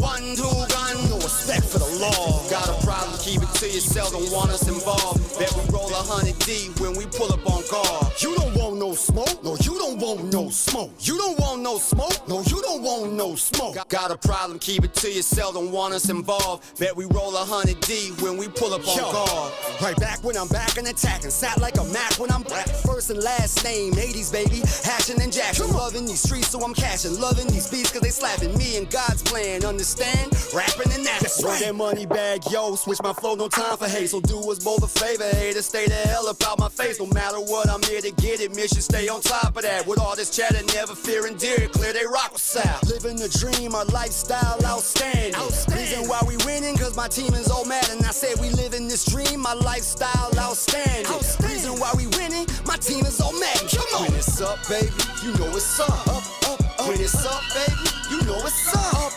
one-two gun, no respect for the law. Got a problem, keep it to yourself, don't want us involved. Bet we roll 100 D when we pull up on guard. You don't want no smoke, no, you don't want no smoke. You don't want no smoke, no, you don't want no smoke. Got a problem, keep it to yourself, don't want us involved. Bet we roll 100 D when we pull up on guard. Right back when I'm back and attacking, sat like a Mac when I'm black. First and last name, 80s baby, hashing and jacking. Loving these streets so I'm cashing, loving these beats cause they slapping me and God's plan, understand? Rapping and that. Roll that money bag, yo, switch my flow, no time for hate. So do us both a favor, haters, stay the hell up out my face. No matter what, I'm here to get it, mission stay on top of that. With all this chatter, never fear and dear, clear they rock with Sal. Living the dream, our lifestyle outstanding. Reason why we winning, cause my team is all mad. And I said we live in this dream, my lifestyle outstanding. Reason why we winning, my team is all mad. Come on. When it's up, baby, you know it's up. Up. When it's up, baby, you know it's up.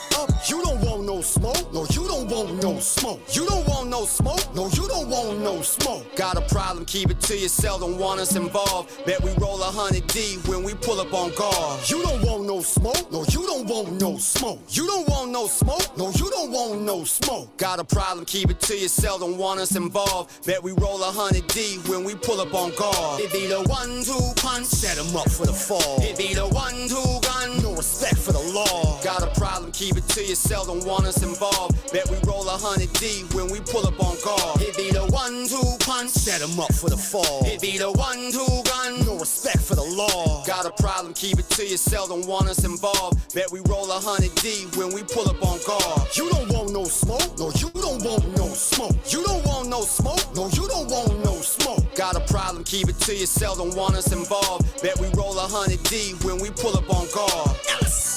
You don't want no smoke, no, you don't want no smoke. You don't want no smoke, no, you don't want no smoke. Got a problem, keep it to yourself, don't want us involved. Bet we roll 100 D when we pull up on guard. You don't want no smoke, no, you don't want no smoke. You don't want no smoke, no, you don't want no smoke. Got a problem, keep it to yourself, don't want us involved. Bet we roll 100 D when we pull up on guard. It be the 1-2 punch, set 'em up for the fall. It be the 1-2 gun, no respect for the law. Got a problem, keep it to yourself, don't want us involved. Bet we roll 100 D when we pull up on guard. It be the 1-2 punch, set 'em up for the fall. It be the 1-2 gun, no respect for the law. Got a problem, keep it to yourself, don't want us involved. Bet we roll 100 D when we pull up on guard. You don't want no smoke, no, you don't want no smoke. You don't want no smoke, no, you don't want no smoke. Got a problem, keep it to yourself, don't want us involved. Bet we roll 100 D when we pull up on guard. iLLEST.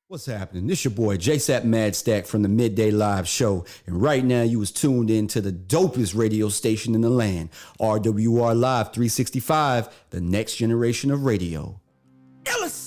What's happening? This your boy JSapp MadStak from the Midday Live Show, and right now you was tuned in to the dopest radio station in the land, RWR Live 365, the next generation of radio. iLLEST.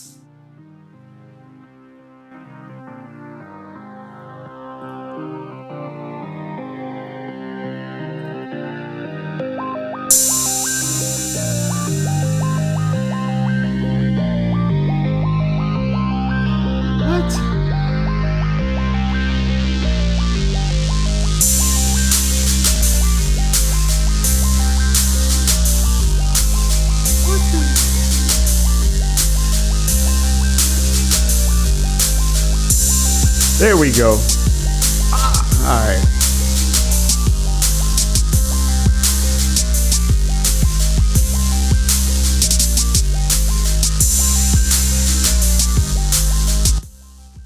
There we go. All right.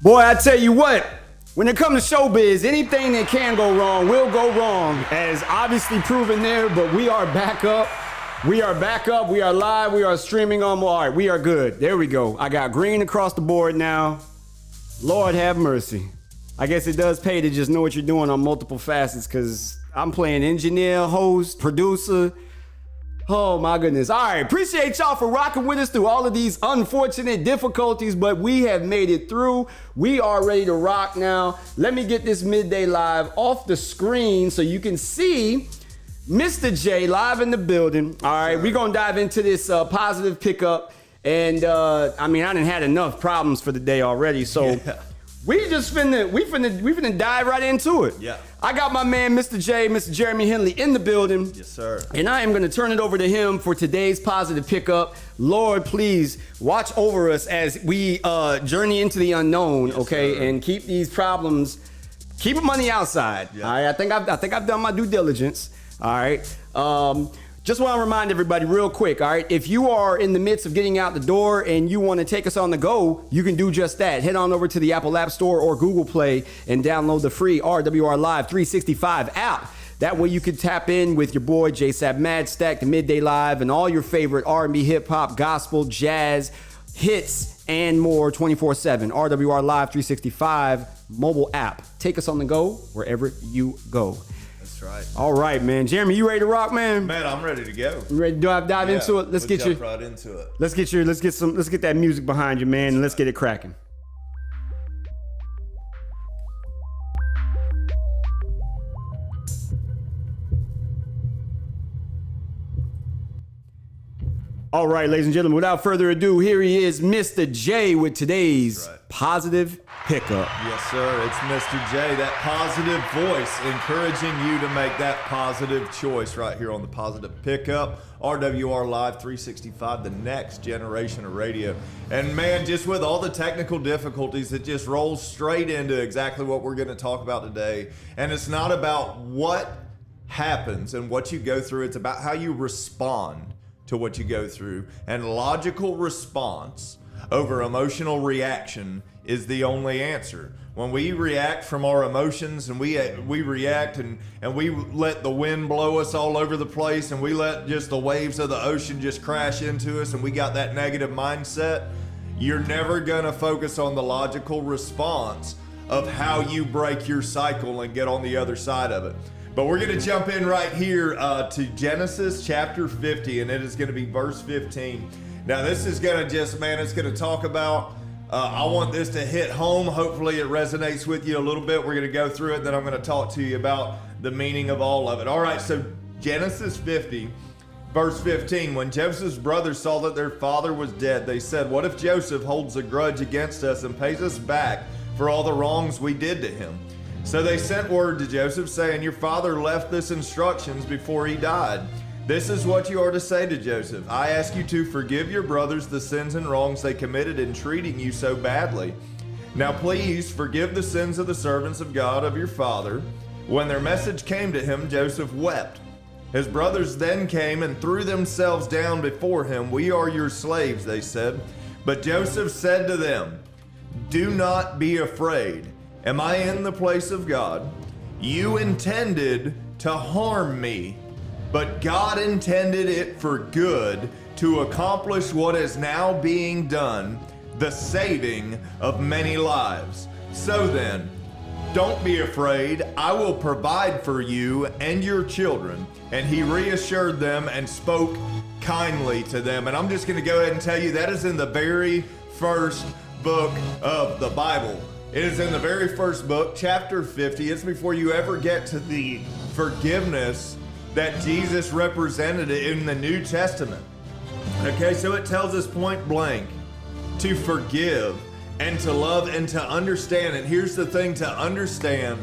Boy, I tell you what, when it comes to showbiz, anything that can go wrong will go wrong, as obviously proven there, but we are back up. We are back up. We are live. We are streaming on. All right, we are good. There we go. I got green across the board now. Lord have mercy. I guess it does pay to just know what you're doing on multiple facets, because I'm playing engineer, host, producer. Oh my goodness. All right, appreciate y'all for rocking with us through all of these unfortunate difficulties, but we have made it through. We are ready to rock now. Let me get this Midday Live off the screen so you can see Mr. J live in the building. All right, we're gonna dive into this positive pickup. And I mean, I done had enough problems for the day already, so we finna dive right into it. Yeah. I got my man, Mr. J, Mr. Jeremy Henley in the building. Yes, sir. And I am gonna turn it over to him for today's positive pickup. Lord, please watch over us as we journey into the unknown, yes, okay? Sir. And keep these problems, keep them on the outside. Yeah. All right, I think I've done my due diligence. All right. Just want to remind everybody real quick, all right? If you are in the midst of getting out the door and you want to take us on the go, you can do just that. Head on over to the Apple App Store or Google Play and download the free RWR Live 365 app. That way you can tap in with your boy JSapp MadStak, the Midday Live, and all your favorite R&B, hip-hop, gospel, jazz, hits, and more 24/7. RWR Live 365 mobile app. Take us on the go wherever you go. Right. All right, man. Jeremy, you ready to rock, man? Man, I'm ready to go. You ready to dive into it? Let's get right into it. Let's get that music behind you, man, and let's get it cracking. All right, ladies and gentlemen, without further ado, here he is, Mr. J, with today's positive pickup. Yes, sir. It's Mr. J, that positive voice, encouraging you to make that positive choice right here on the Positive Pickup. RWR Live 365, the next generation of radio. And man, just with all the technical difficulties, it just rolls straight into exactly what we're going to talk about today. And it's not about what happens and what you go through. It's about how you respond to what you go through. And logical response over emotional reaction is the only answer. When we react from our emotions and we react and we let the wind blow us all over the place and we let just the waves of the ocean just crash into us and we got that negative mindset, you're never gonna focus on the logical response of how you break your cycle and get on the other side of it. But we're going to jump in right here to Genesis chapter 50, and it is going to be verse 15. Now, this is going to just, man, it's going to talk about, I want this to hit home. Hopefully it resonates with you a little bit. We're going to go through it, then I'm going to talk to you about the meaning of all of it. All right, so Genesis 50, verse 15. When Joseph's brothers saw that their father was dead, they said, "What if Joseph holds a grudge against us and pays us back for all the wrongs we did to him?" So they sent word to Joseph saying, "Your father left this instructions before he died. This is what you are to say to Joseph. I ask you to forgive your brothers the sins and wrongs they committed in treating you so badly. Now please forgive the sins of the servants of God of your father." When their message came to him, Joseph wept. His brothers then came and threw themselves down before him. "We are your slaves," they said. But Joseph said to them, "Do not be afraid. Am I in the place of God? You intended to harm me, but God intended it for good to accomplish what is now being done, the saving of many lives. So then, don't be afraid. I will provide for you and your children." And he reassured them and spoke kindly to them. And I'm just going to go ahead and tell you that is in the very first book of the Bible. It is in the very first book, chapter 50. It's before you ever get to the forgiveness that Jesus represented in the New Testament. Okay, so it tells us point blank to forgive and to love and to understand. And here's the thing to understand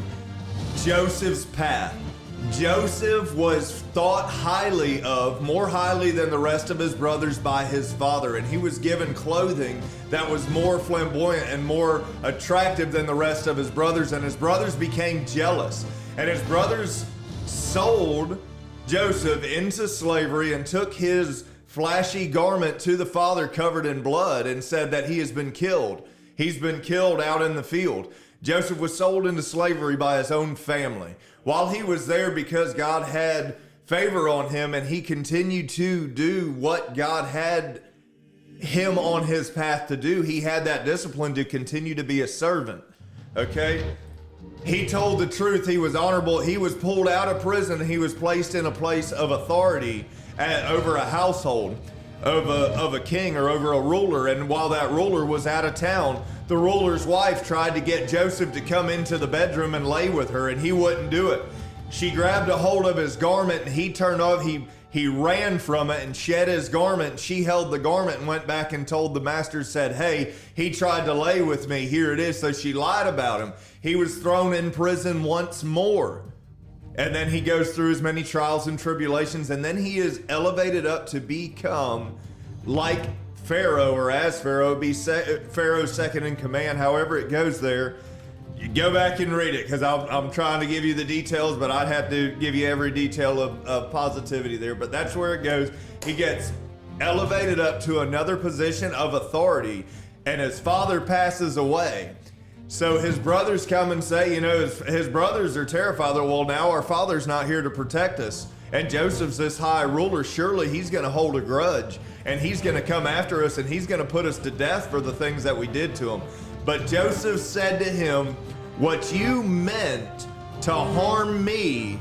Joseph's path. Joseph was thought highly of, more highly than the rest of his brothers, by his father. And he was given clothing that was more flamboyant and more attractive than the rest of his brothers. And his brothers became jealous. And his brothers sold Joseph into slavery and took his flashy garment to the father covered in blood and said that he has been killed. He's been killed out in the field. Joseph was sold into slavery by his own family. While he was there, because God had favor on him and he continued to do what God had him on his path to do, he had that discipline to continue to be a servant. Okay? He told the truth. He was honorable. He was pulled out of prison. He was placed in a place of authority over a household of a king or over a ruler. And while that ruler was out of town, the ruler's wife tried to get Joseph to come into the bedroom and lay with her, and he wouldn't do it. She grabbed a hold of his garment and he turned off. He ran from it and shed his garment. She held the garment and went back and told the master, said, "Hey, he tried to lay with me. Here it is." So she lied about him. He was thrown in prison once more. And then he goes through as many trials and tribulations. And then he is elevated up to become like Pharaoh, or as Pharaoh, be Pharaoh's second in command. However it goes there. You go back and read it, because I'm trying to give you the details, but I'd have to give you every detail of positivity there. But that's where it goes. He gets elevated up to another position of authority, and his father passes away. So his brothers come and say, his brothers are terrified. Well, now our father's not here to protect us. And Joseph's this high ruler. Surely he's going to hold a grudge, and he's going to come after us, and he's going to put us to death for the things that we did to him. But Joseph said to him, "What you meant to harm me,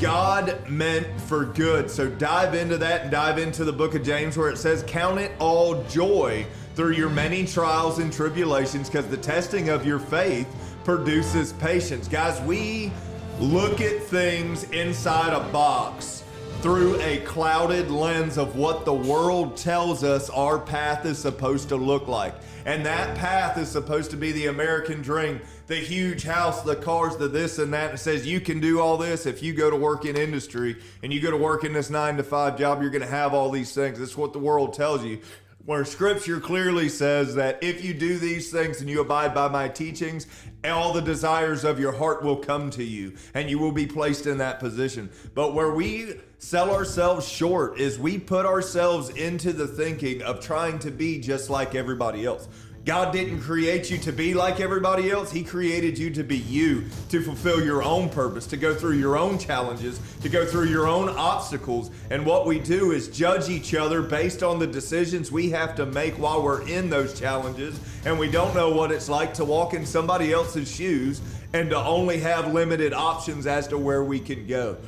God meant for good." So dive into that and dive into the book of James, where it says, "Count it all joy through your many trials and tribulations, because the testing of your faith produces patience." Guys, we look at things inside a box through a clouded lens of what the world tells us our path is supposed to look like. And that path is supposed to be the American dream, the huge house, the cars, the this and that. It says you can do all this if you go to work in industry and you go to work in this 9-to-5 job, you're going to have all these things. That's what the world tells you. Where scripture clearly says that if you do these things and you abide by my teachings, all the desires of your heart will come to you and you will be placed in that position. But where we sell ourselves short is we put ourselves into the thinking of trying to be just like everybody else. God didn't create you to be like everybody else. He created you to be you, to fulfill your own purpose, to go through your own challenges, to go through your own obstacles. And what we do is judge each other based on the decisions we have to make while we're in those challenges. And we don't know what it's like to walk in somebody else's shoes and to only have limited options as to where we can go.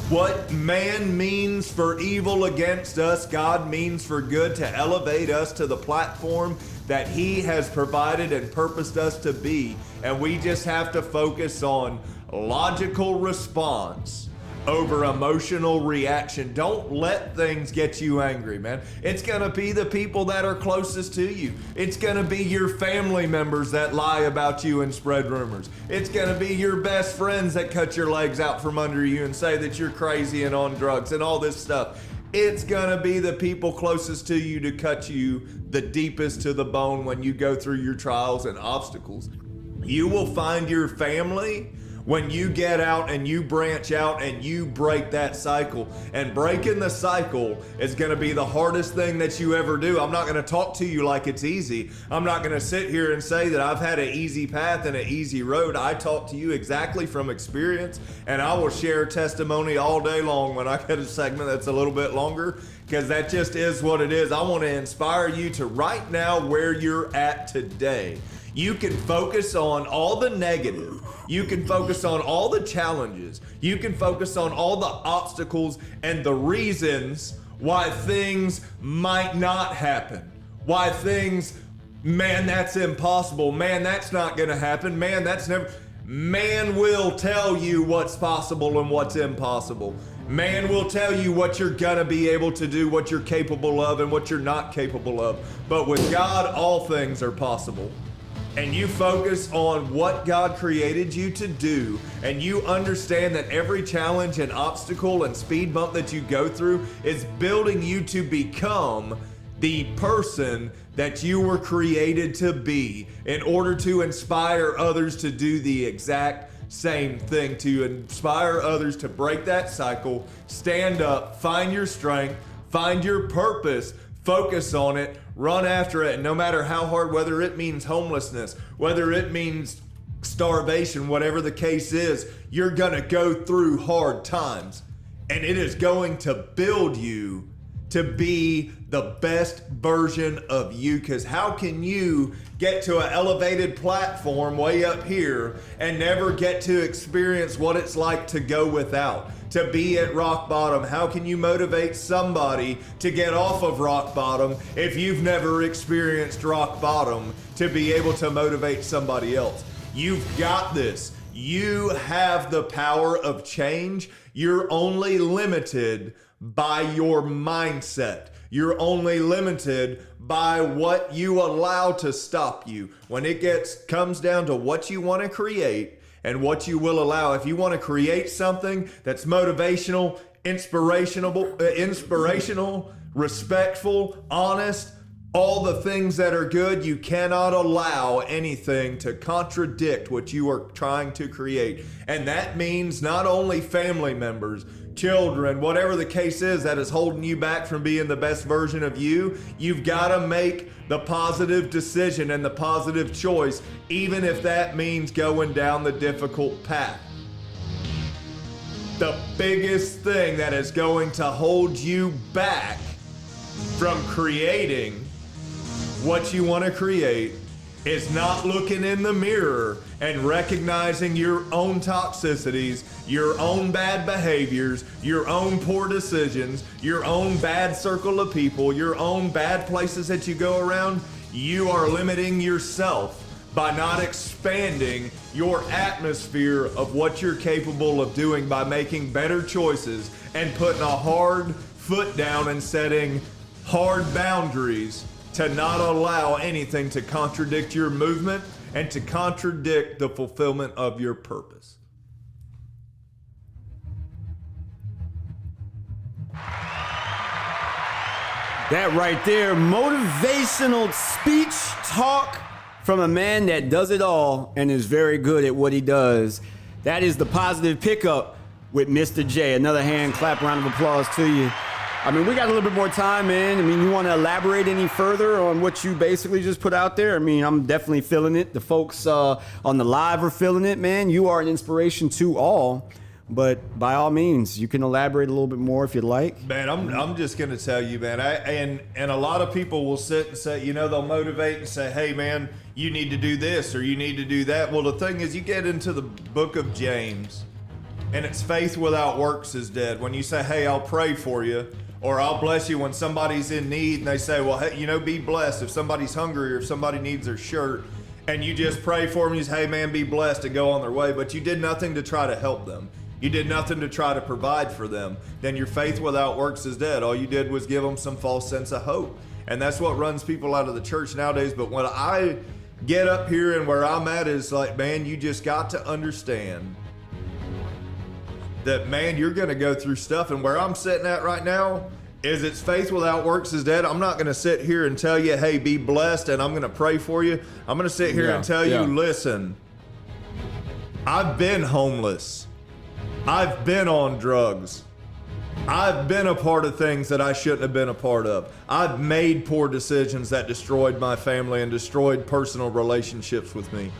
What man means for evil against us, God means for good, to elevate us to the platform that he has provided and purposed us to be. And we just have to focus on logical response over emotional reaction. Don't let things get you angry, man. It's gonna be the people that are closest to you. It's gonna be your family members that lie about you and spread rumors. It's gonna be your best friends that cut your legs out from under you and say that you're crazy and on drugs and all this stuff. It's gonna be the people closest to you to cut you the deepest to the bone when you go through your trials and obstacles. You will find your family when you get out and you branch out and you break that cycle. And breaking the cycle is going to be the hardest thing that you ever do. I'm not going to talk to you like it's easy. I'm not going to sit here and say that I've had an easy path and an easy road. I talk to you exactly from experience, and I will share testimony all day long when I get a segment that's a little bit longer, because that just is what it is. I want to inspire you to right now where you're at today. You can focus on all the negative. You can focus on all the challenges. You can focus on all the obstacles and the reasons why things might not happen. Why things, man, that's impossible. Man, that's not going to happen. Man, that's never. Man will tell you what's possible and what's impossible. Man will tell you what you're going to be able to do, what you're capable of, and what you're not capable of. But with God, all things are possible. And you focus on what God created you to do, and you understand that every challenge and obstacle and speed bump that you go through is building you to become the person that you were created to be in order to inspire others to do the exact same thing, to inspire others to break that cycle, stand up, find your strength, find your purpose, focus on it, run after it, and no matter how hard, whether it means homelessness, whether it means starvation, whatever the case is, you're gonna go through hard times, and it is going to build you to be the best version of you. Because how can you get to an elevated platform way up here and never get to experience what it's like to go without, to be at rock bottom? How can you motivate somebody to get off of rock bottom if you've never experienced rock bottom to be able to motivate somebody else? You've got this. You have the power of change. You're only limited by your mindset. You're only limited by what you allow to stop you. When it comes down to what you want to create and what you will allow, if you want to create something that's motivational, inspirational, respectful, honest, all the things that are good, you cannot allow anything to contradict what you are trying to create. And that means not only family members, children, whatever the case is that is holding you back from being the best version of you, you've got to make the positive decision and the positive choice, even if that means going down the difficult path. The biggest thing that is going to hold you back from creating what you want to create is not looking in the mirror and recognizing your own toxicities, your own bad behaviors, your own poor decisions, your own bad circle of people, your own bad places that you go around. You are limiting yourself by not expanding your atmosphere of what you're capable of doing by making better choices and putting a hard foot down and setting hard boundaries to not allow anything to contradict your movement and to contradict the fulfillment of your purpose. That right there, motivational speech talk from a man that does it all and is very good at what he does. That is the positive pickup with Mr. J. Another hand clap, round of applause to you. I mean, we got a little bit more time, man. I mean, you want to elaborate any further on what you basically just put out there? I mean, I'm definitely feeling it. The folks on the live are feeling it, man. You are an inspiration to all. But by all means, you can elaborate a little bit more if you'd like. Man, I'm just going to tell you, man, and a lot of people will sit and say, you know, they'll motivate and say, hey, man, you need to do this or you need to do that. Well, the thing is, you get into the book of James, and it's faith without works is dead. When you say, hey, I'll pray for you, or I'll bless you when somebody's in need, and they say, well, hey, you know, be blessed if somebody's hungry or if somebody needs their shirt, and you just pray for them, you say, hey, man, be blessed and go on their way, but you did nothing to try to help them. You did nothing to try to provide for them. Then your faith without works is dead. All you did was give them some false sense of hope. And that's what runs people out of the church nowadays. But when I get up here and where I'm at is like, man, you just got to understand that, man, you're going to go through stuff. And where I'm sitting at right now is it's faith without works is dead. I'm not going to sit here and tell you, hey, be blessed and I'm going to pray for you. I'm going to sit here and tell you, listen, I've been homeless. I've been on drugs. I've been a part of things that I shouldn't have been a part of. I've made poor decisions that destroyed my family and destroyed personal relationships with me.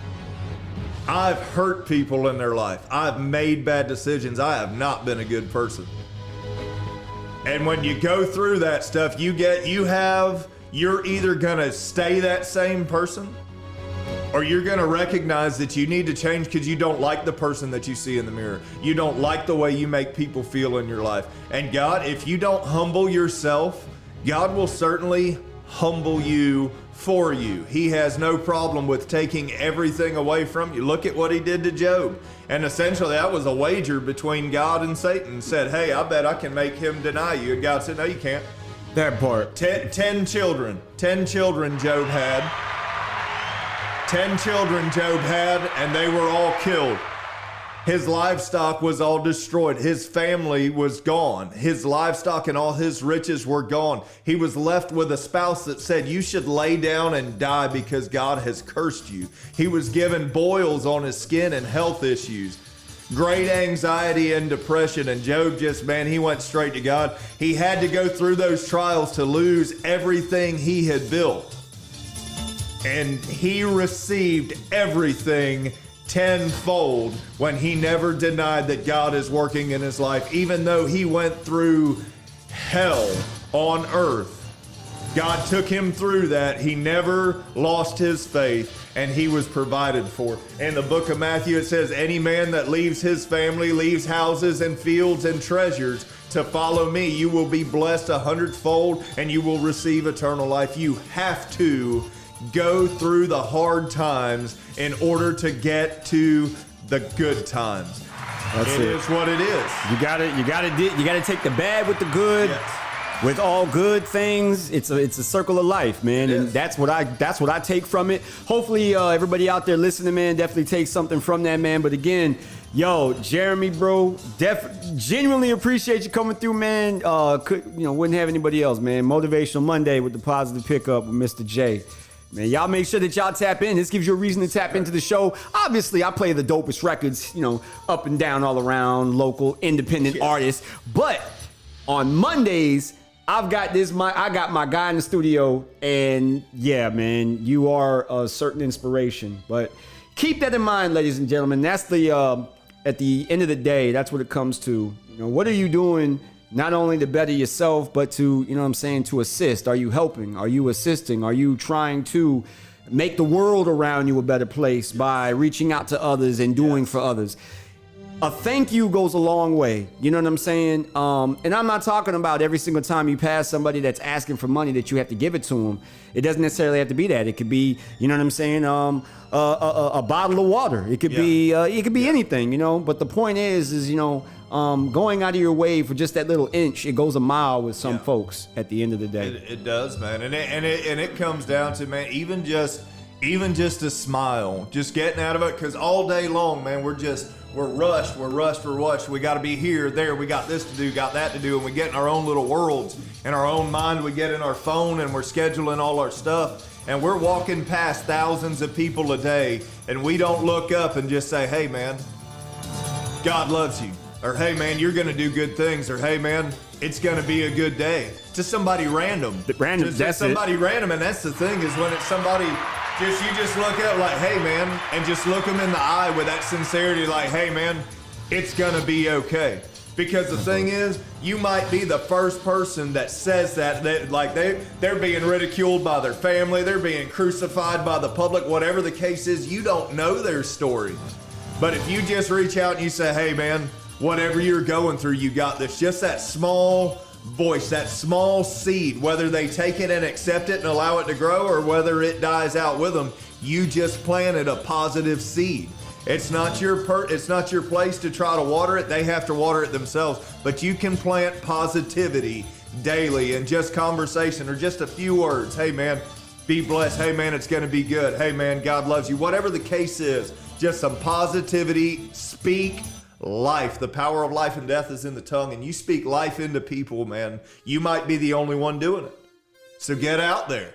I've hurt people in their life. I've made bad decisions. I have not been a good person. And when you go through that stuff, you're either gonna stay that same person, or you're going to recognize that you need to change because you don't like the person that you see in the mirror. You don't like the way you make people feel in your life. And God, if you don't humble yourself, God will certainly humble you for you. He has no problem with taking everything away from you. Look at what he did to Job. And essentially that was a wager between God and Satan. Said, hey, I bet I can make him deny you. And God said, no, you can't. That part. 10 children Job had. 10 children Job had, and they were all killed. His livestock was all destroyed. His family was gone. His livestock and all his riches were gone. He was left with a spouse that said, you should lay down and die because God has cursed you. He was given boils on his skin and health issues, great anxiety and depression. And Job just, man, he went straight to God. He had to go through those trials to lose everything he had built. And he received everything tenfold when he never denied that God is working in his life. Even though he went through hell on earth, God took him through that. He never lost his faith, and he was provided for. In the book of Matthew, it says, any man that leaves his family, leaves houses and fields and treasures to follow me, you will be blessed 100-fold, and you will receive eternal life. You have to go through the hard times in order to get to the good times. It is what it is. You gotta take the bad with the good. Yes. With all good things, it's a circle of life, man, Yes. and that's what I take from it. Hopefully, everybody out there listening, man, definitely takes something from that, man. But again, yo, Jeremy, bro, genuinely appreciate you coming through, man. Wouldn't have anybody else, man. Motivational Monday with the positive pickup with Mr. J. Man, y'all make sure that y'all tap in. This gives you a reason to tap into the show. Obviously, I play the dopest records, up and down all around, local, independent artists. But on Mondays, I got my guy in the studio, and yeah, man, you are a certain inspiration. But keep that in mind, ladies and gentlemen. That's at the end of the day, that's what it comes to. What are you doing? Not only to better yourself, but to, to assist. Are you helping? Are you assisting? Are you trying to make the world around you a better place by reaching out to others and doing for others? a thank you goes a long way. You know what I'm saying? And I'm not talking about every single time you pass somebody that's asking for money that you have to give it to them. It doesn't necessarily have to be that. It could be, you know what I'm saying? A bottle of water. It could be anything, you know. But the point is you know, going out of your way for just that little inch, it goes a mile with some folks at the end of the day. It does, man, and it comes down to, man, even just a smile, just getting out of it, because all day long, man, we're rushed. We got to be here, there. We got this to do, got that to do, and we get in our own little worlds, in our own mind. We get in our phone, and we're scheduling all our stuff, and we're walking past thousands of people a day, and we don't look up and just say, "Hey, man, God loves you," or "Hey, man, you're gonna do good things," or "Hey, man, it's gonna be a good day," to somebody random. That's somebody random, and that's the thing, is when it's somebody. You just look at like, "Hey, man," and just look them in the eye with that sincerity, like, "Hey, man, it's gonna be okay." Because the thing is, you might be the first person that says that like they're being ridiculed by their family, they're being crucified by the public, whatever the case is. You don't know their story. But if you just reach out and you say, "Hey, man, whatever you're going through, you got this," just that small voice, that small seed, whether they take it and accept it and allow it to grow, or whether it dies out with them, you just planted a positive seed. It's not your place to try to water it. They have to water it themselves. But you can plant positivity daily in just conversation or just a few words. "Hey, man, be blessed. Hey, man, it's going to be good. Hey, man, God loves you." Whatever the case is, just some positivity. Speak life. The power of life and death is in the tongue, and you speak life into people, man. You might be the only one doing it. So get out there.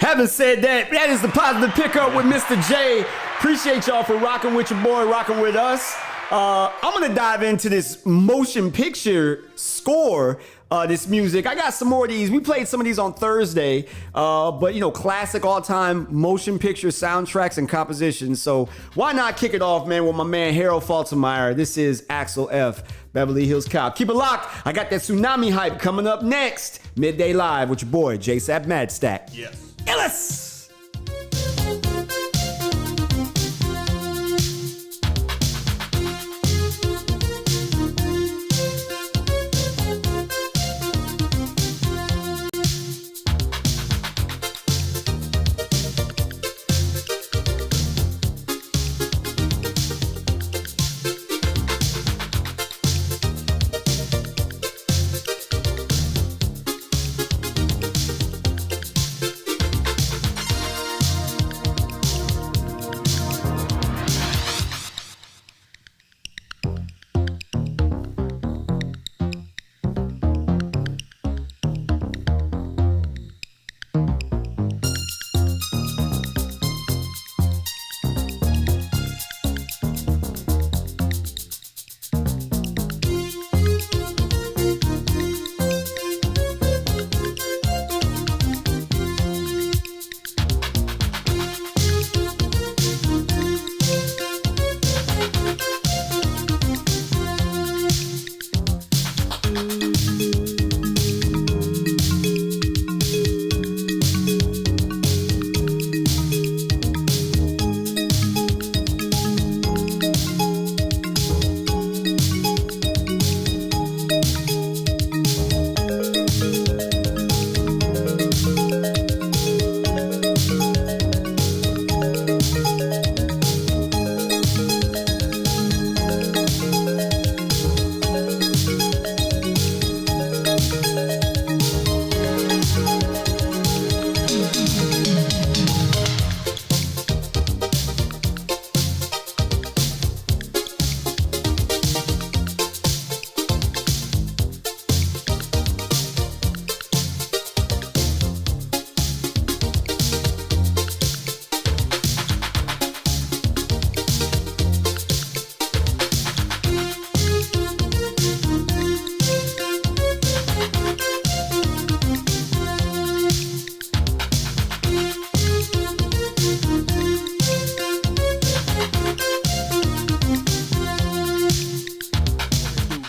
Having said that, that is the positive pickup with Mr. J. Appreciate y'all for rocking with your boy, rocking with us. I'm gonna dive into this motion picture score, this music. I got some more of these. We played some of these on Thursday, but you know, classic all-time motion picture soundtracks and compositions. So why not kick it off, man, with my man Harold Faltermeyer. This is Axel F. Beverly Hills Cop. Keep it locked. I got that tsunami hype coming up next. Midday Live with your boy JSapp MadStak. Yes. iLLEST.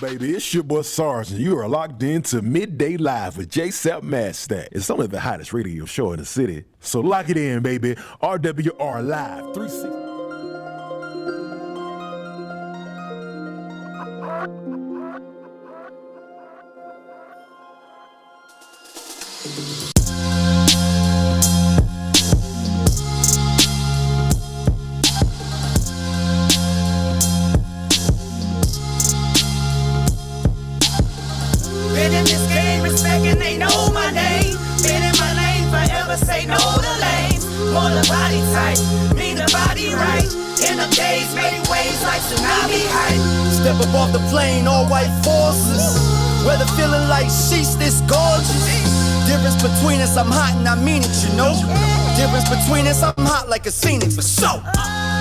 Baby, it's your boy Sarge, and you are locked into Midday Live with JSapp MadStak. It's only the hottest radio show in the city. So lock it in, baby. RWR Live 360. Been in this game, respecting they know my name. Been in my lane forever, say no to lanes. More the body type, me the body right. In the days, many waves like tsunami height. Step up off the plane, all white forces. Weather feeling like sheesh, this gorgeous. Difference between us, I'm hot and I mean it, you know. Difference between us, I'm hot like a scenic for show.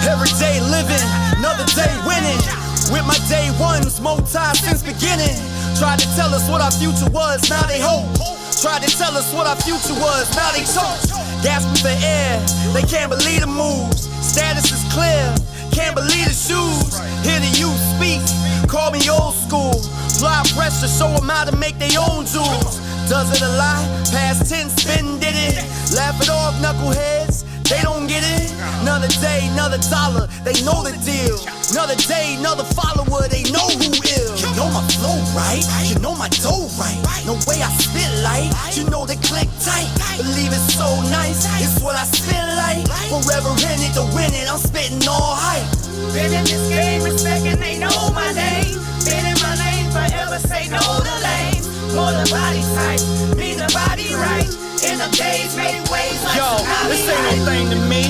Every day living, another day winning. With my day ones, more time since beginning. Tried to tell us what our future was, now they hope. Tried to tell us what our future was, now they choke. Gasping for air, they can't believe the moves. Status is clear, can't believe the shoes. Hear the youth speak, call me old school. Fly pressure, show them how to make their own jewels. Does it a lie? Past tense, spin did it. Laugh it off, knuckleheads, they don't get it. Another day, another dollar, they know the deal. Another day, another follower, they know who ill. You know my flow right, you know my dough right. No way I spit like, you know the click tight. Believe it's so nice, it's what I spit like. Forever in it to win it, I'm spitting all hype. Been in this game, respecting they know my name. Been in my lane forever, say no to lanes. More the body type, me the body right. In the days, made waves like Yo, this ain't no thing to me.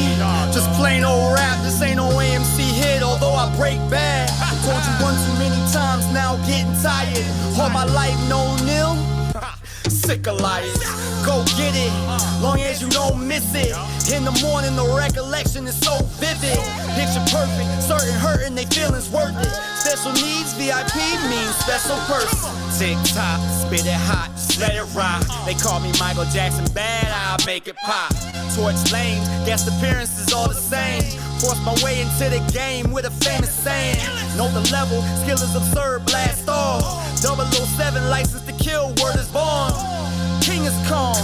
Just plain old rap, this ain't no AMC hit, although I break bad. Told you one too many times, now getting tired. All my life, no nil. Sick of life, go get it, long as you don't miss it. In the morning, the recollection is so vivid. Picture perfect, certain hurting, they feelings worth it. Special needs, VIP means special person. Tick tock, spit it hot, just let it rock. They call me Michael Jackson, bad, I'll make it pop. Torch lane, guest appearances all the same. Force my way into the game with a famous saying. Know the level, skill is absurd, blast off. 007, license to kill, word is born. King is calm,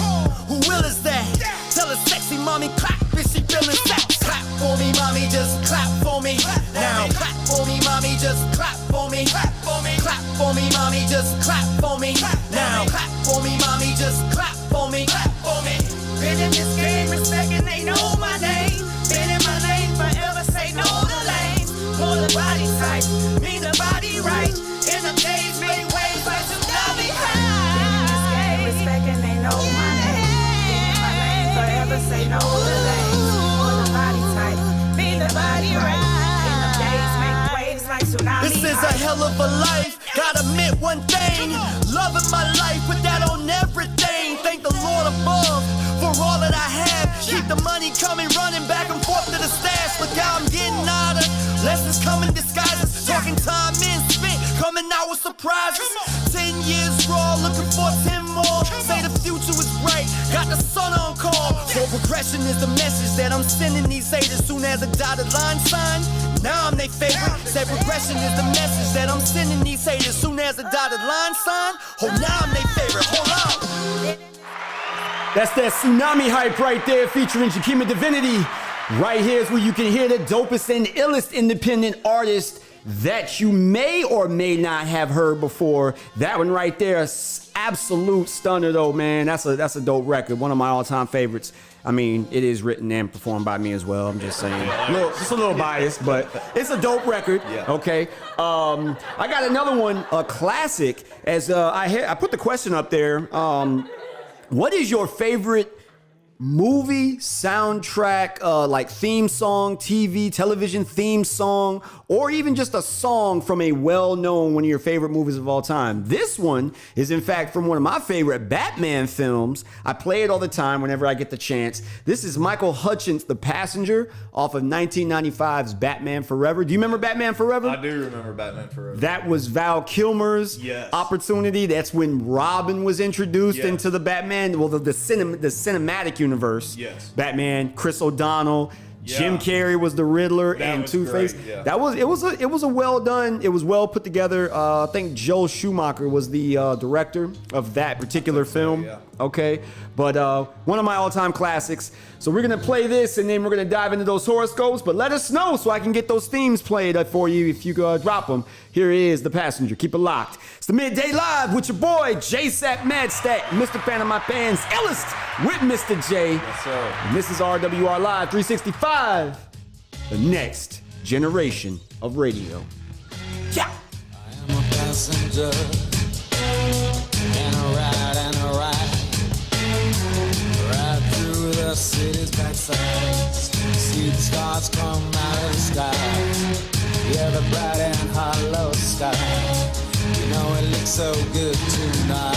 who will is that? Tell a sexy mommy clap if she feeling set. Clap for me, mommy, just clap for me. Now clap for me, mommy, just clap for me. Clap for me, clap for me, mommy, just clap for me. Now clap for me, mommy, just clap for me. Clap for me. Been in this game, respecting they know my name. Been in my lane forever, say no to lanes. More the body type, me the body right. In the days, made waves like tsunami high. Been in this game, respecting they know my name. Been in my lane forever, say no to lanes. More the body type, me the body right. In the days, make waves like tsunami. This is a hell of a life, gotta admit one thing. Loving my life, put that on everything. Thank the Lord above for all that I have. Keep the money coming, running back and forth to the stash. Look how I'm getting out of lessons coming disguises. Talking time in spent, coming out with surprises. 10 years raw, looking for 10 more. Say the future is bright, got the sun on call. For progression is the message that I'm sending these haters. Soon as a dotted line sign, now I'm they favorite. Say progression is the message that I'm sending these haters. Soon as a dotted line sign, oh now I'm they favorite. Hold on. That's that tsunami hype right there featuring Shakima Divinity. Right here is where you can hear the dopest and illest independent artist that you may or may not have heard before. That one right there, absolute stunner though, man. That's a dope record. One of my all-time favorites. I mean, it is written and performed by me as well. I'm just saying, just a little biased, but it's a dope record. Okay. I got another one, a classic. As I put the question up there. What is your favorite movie soundtrack, like theme song, TV, television theme song, or even just a song from a well-known one of your favorite movies of all time? This one is in fact from one of my favorite Batman films. I play it all the time whenever I get the chance. This is Michael Hutchins' The Passenger off of 1995's Batman Forever. Do you remember Batman Forever? I do remember Batman Forever. That was Val Kilmer's opportunity. That's when Robin was introduced into the Batman, well, the cinematic universe. Batman, Chris O'Donnell, Jim Carrey was the Riddler, and Two-Face. It was a well done. It was well put together. I think Joel Schumacher was the director of that particular film. Okay, but one of my all-time classics. So we're going to play this and then we're going to dive into those horoscopes. But let us know so I can get those themes played for you if you drop them. Here is The Passenger. Keep it locked. It's the Midday Live with your boy, JSapp MadStak, Mr. Fan of My Fans, iLLEST with Mr. J. Yes, sir. And this is RWR Live 365, the next generation of radio. Yeah. I'm a passenger, and a ride, right through the city's backside. See the stars come out of the sky, yeah, the bright and hollow sky. You know it looks so good tonight.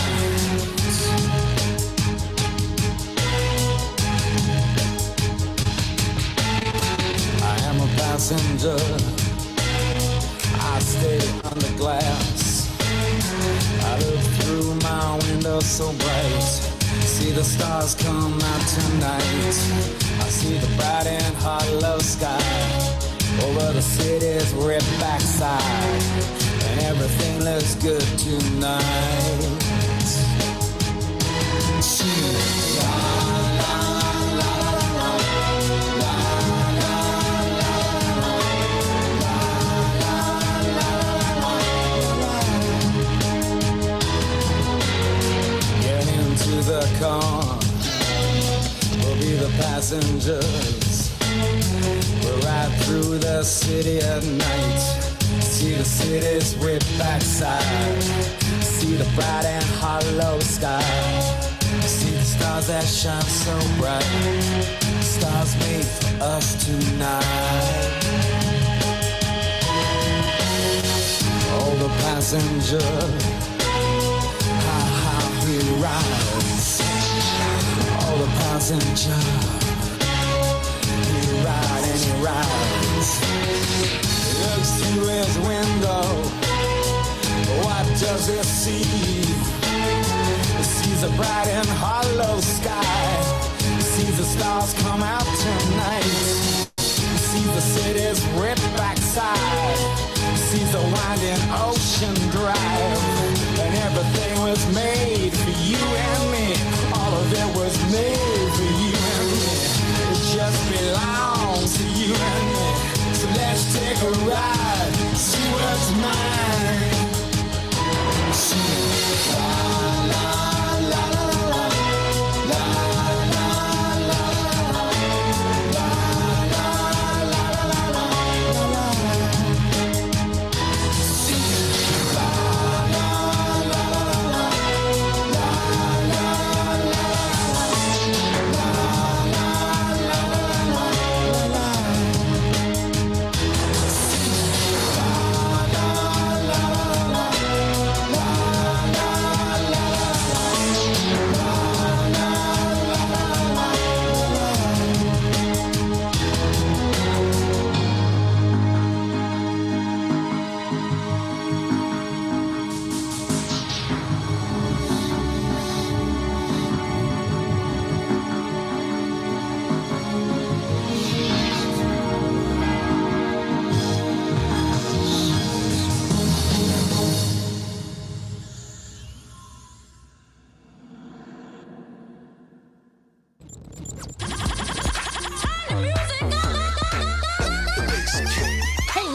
I am a passenger, I stay on the glass. I look through my window so bright. See the stars come out tonight. I see the bright and hollow sky over the city's red backside, and everything looks good tonight. The car, we'll be the passengers. We'll ride through the city at night. See the city's red backside. See the bright and hollow sky. See the stars that shine so bright. Stars made for us tonight. Oh, the passenger, he rides, oh the passenger, he rides and he rides. He looks through his window, what does he see? He sees a bright and hollow sky. He sees the stars come out tonight. He sees the city's red backside. He sees the winding ocean drive. And everything was made for you and me. All of it was made for you and me. It just belongs to you and me. So let's take a ride, see what's mine. See, la la la la la la la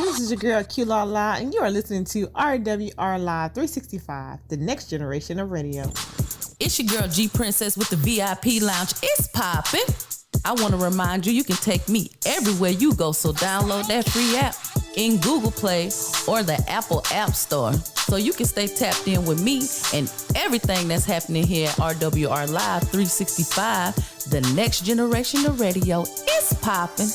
This is your girl Q La La, and you are listening to RWR Live 365, the next generation of radio. It's your girl G Princess with the VIP Lounge. It's poppin'. I want to remind you, you can take me everywhere you go, so download that free app in Google Play or the Apple App Store so you can stay tapped in with me and everything that's happening here at RWR Live 365, the next generation of radio. It's poppin'.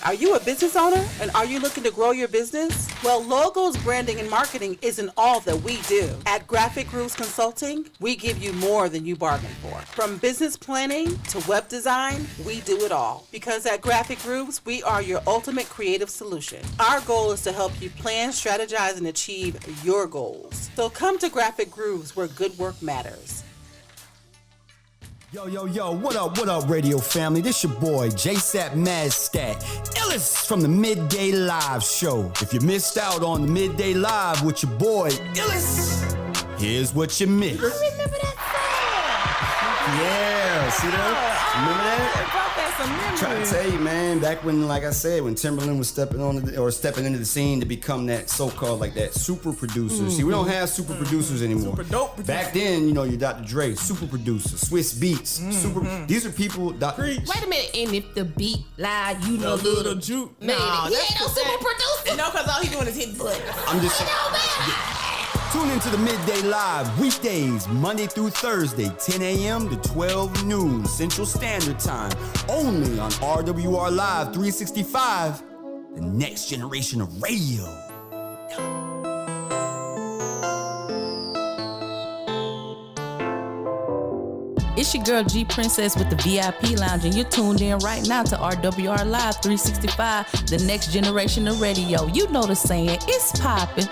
Are you a business owner and are you looking to grow your business? Well, logos, branding, and marketing isn't all that we do. At Graphic Grooves Consulting, we give you more than you bargained for. From business planning to web design, we do it all. Because at Graphic Grooves, we are your ultimate creative solution. Our goal is to help you plan, strategize, and achieve your goals. So come to Graphic Grooves where good work matters. Yo, what up, radio family? This your boy, JSapp MadStak, iLLEST from the Midday Live show. If you missed out on the Midday Live with your boy, iLLEST, here's what you missed. I remember that song. Yeah, see that? Remember that? It brought back some memories. Trying to tell you, man, back when, like I said, when Timberland was stepping into the scene to become that so-called like that super producer. See, we don't have super producers anymore. Super dope producer. Back then, your Dr. Dre, super producer, Swiss Beats, These are people. Wait a minute, and if the beat loud, you know little juke. He ain't no super producer. No, because all he doing is hit buttons. I'm just tune into the Midday Live weekdays, Monday through Thursday, 10 a.m. to 12 noon Central Standard Time, only on RWR Live 365, the next generation of radio. It's your girl G Princess with the VIP Lounge, and you're tuned in right now to RWR Live 365, the next generation of radio. You know the saying, it's poppin'.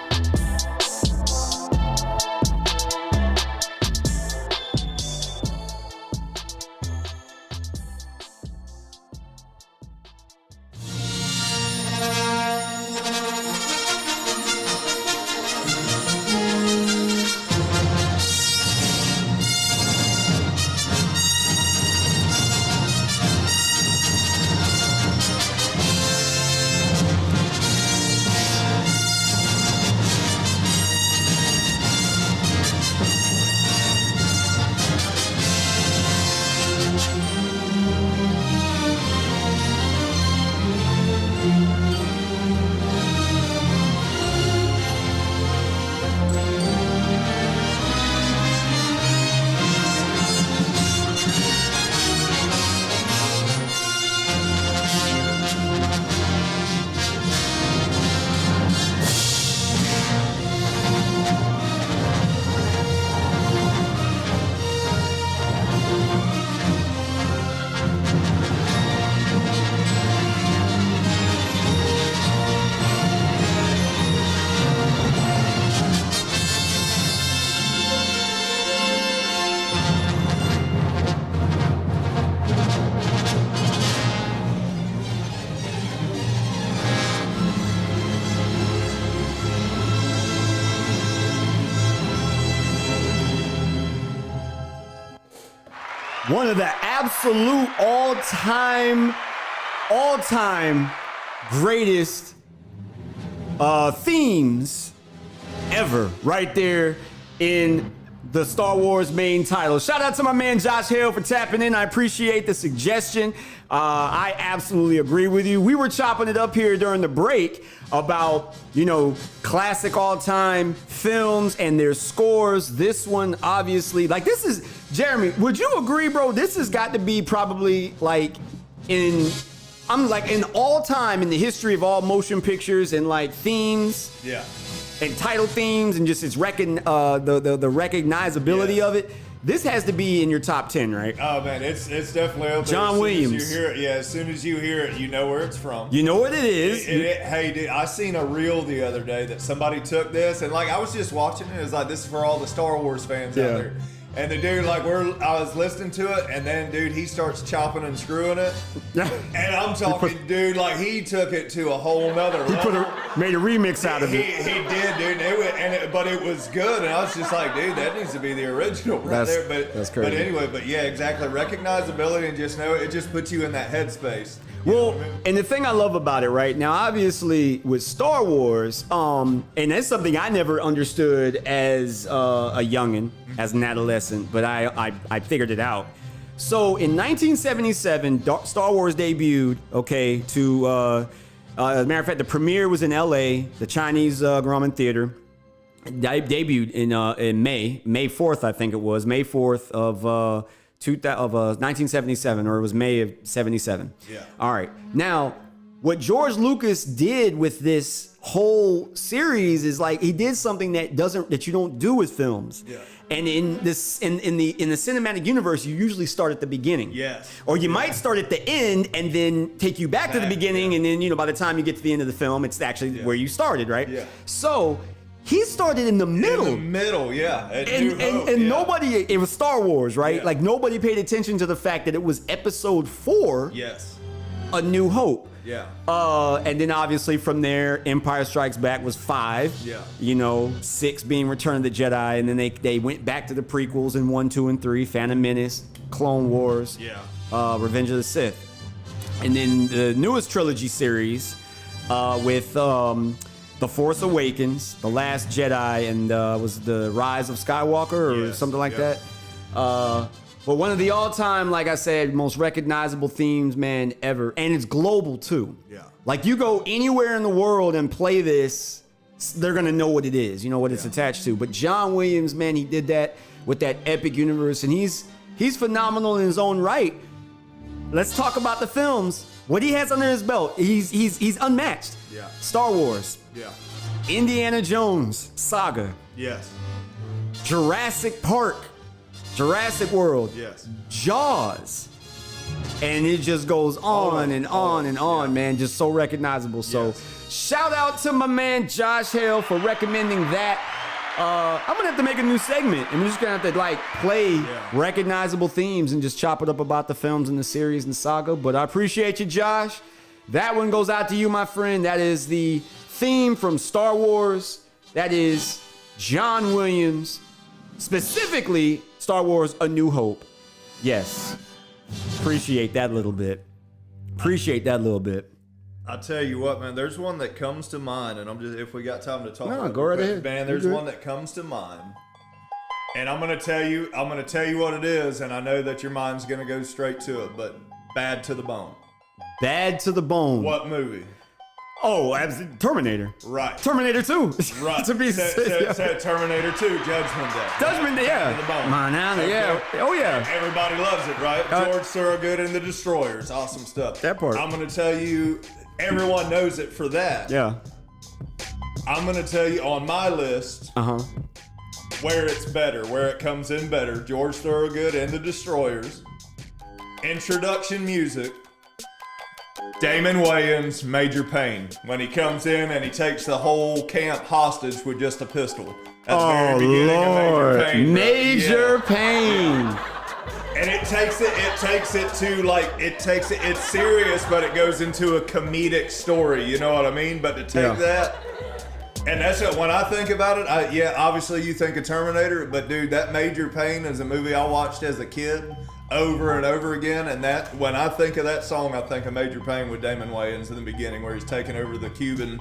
One of the absolute all-time greatest themes ever, right there in the Star Wars main title. Shout out to my man Josh Hale for tapping in. I appreciate the suggestion. I absolutely agree with you. We were chopping it up here during the break about, classic all-time films and their scores. This one, obviously, this is, Jeremy, would you agree, bro? This has got to be probably in all time in the history of all motion pictures and themes. Yeah. And title themes and just its the recognizability of it. This has to be in your top 10, right? Oh man, it's definitely up there. John Williams. As you hear it, as soon as you hear it, you know where it's from. You know what it is. Hey, dude, I seen a reel the other day that somebody took this and I was just watching it. It was this is for all the Star Wars fans out there. And the dude, I was listening to it, and then, dude, he starts chopping and screwing it. And I'm talking, dude, he took it to a whole nother level. He made a remix out of it. He did, dude. But it was good, and I was just like, dude, that needs to be the original there. That's crazy. But anyway, yeah, exactly. Recognizability and just know it just puts you in that headspace. Well, and the thing I love about it right now, obviously with Star Wars, and that's something I never understood as a youngin', as an adolescent, but I figured it out. So in 1977, Star Wars debuted, as a matter of fact, the premiere was in LA, the Chinese Grauman Theater. Debuted in May 4th, I think it was, May 4th of 1977, or it was May of 77. Yeah. All right. Now, what George Lucas did with this whole series is he did something that you don't do with films. Yeah. And in the cinematic universe, you usually start at the beginning. Yes. Or you might start at the end and then take you back to the beginning, and then by the time you get to the end of the film, it's actually where you started, right? Yeah. So he started in the middle. In the middle, yeah. At And, New Hope, and yeah. nobody, it was Star Wars, right? Yeah. Like nobody paid attention to the fact that it was episode 4, Yes. A New Hope. Yeah. And then obviously from there, Empire Strikes Back was 5. Yeah. You know, 6 being Return of the Jedi, and then they went back to the prequels in 1, 2, and 3, Phantom Menace, Clone Wars, Revenge of the Sith. And then the newest trilogy series with The Force Awakens, The Last Jedi, and was The Rise of Skywalker or something like that. But one of the all-time, like I said, most recognizable themes, man, ever. And it's global, too. Yeah. Like, you go anywhere in the world and play this, they're going to know what it is, you know, what it's attached to. But John Williams, man, he did that with that epic universe, and he's phenomenal in his own right. Let's talk about the films. What he has under his belt, he's unmatched. Yeah. Star Wars. Yeah. Indiana Jones saga. Yes. Jurassic Park. Jurassic World. Yes. Jaws. And it just goes on and on and on, man. Just so recognizable. So shout out to my man Josh Hale for recommending that. I'm gonna have to make a new segment. I'm just gonna have to like play recognizable themes and just chop it up about the films and the series and saga. But I appreciate you, Josh. That one goes out to you, my friend. That is the theme from Star Wars. That is John Williams, specifically Star Wars A New Hope. Yes. Appreciate that a little bit. I tell you what, man, there's one that comes to mind, and I'm just, if we got time to talk about it, go right ahead. man, there's one that comes to mind. And I'm gonna tell you what it is, and I know that your mind's gonna go straight to it, but Bad to the Bone. Bad to the Bone. What movie? Oh, Terminator. Right. Terminator 2. Right. To be said Terminator 2, Judgment Day. Judgment Day, yeah. Bad to the Bone. Come on now, yeah. Oh, yeah. Everybody loves it, right? George Thorogood and the Destroyers. Awesome stuff. That part. I'm gonna tell you, everyone knows it for that. Yeah. I'm gonna tell you on my list where it's better, where it comes in better. George Thorogood and the Destroyers. Introduction music. Damon Wayans, Major Payne. When he comes in and he takes the whole camp hostage with just a pistol. At the very beginning Lord. of Major Payne. Major Payne. And it takes it, it's serious, but it goes into a comedic story, you know what I mean? But to take that, and that's it, when I think about it, obviously you think of Terminator, but dude, that Major Payne is a movie I watched as a kid over and over again, and that, when I think of that song, I think of Major Payne with Damon Wayans in the beginning, where he's taking over the Cuban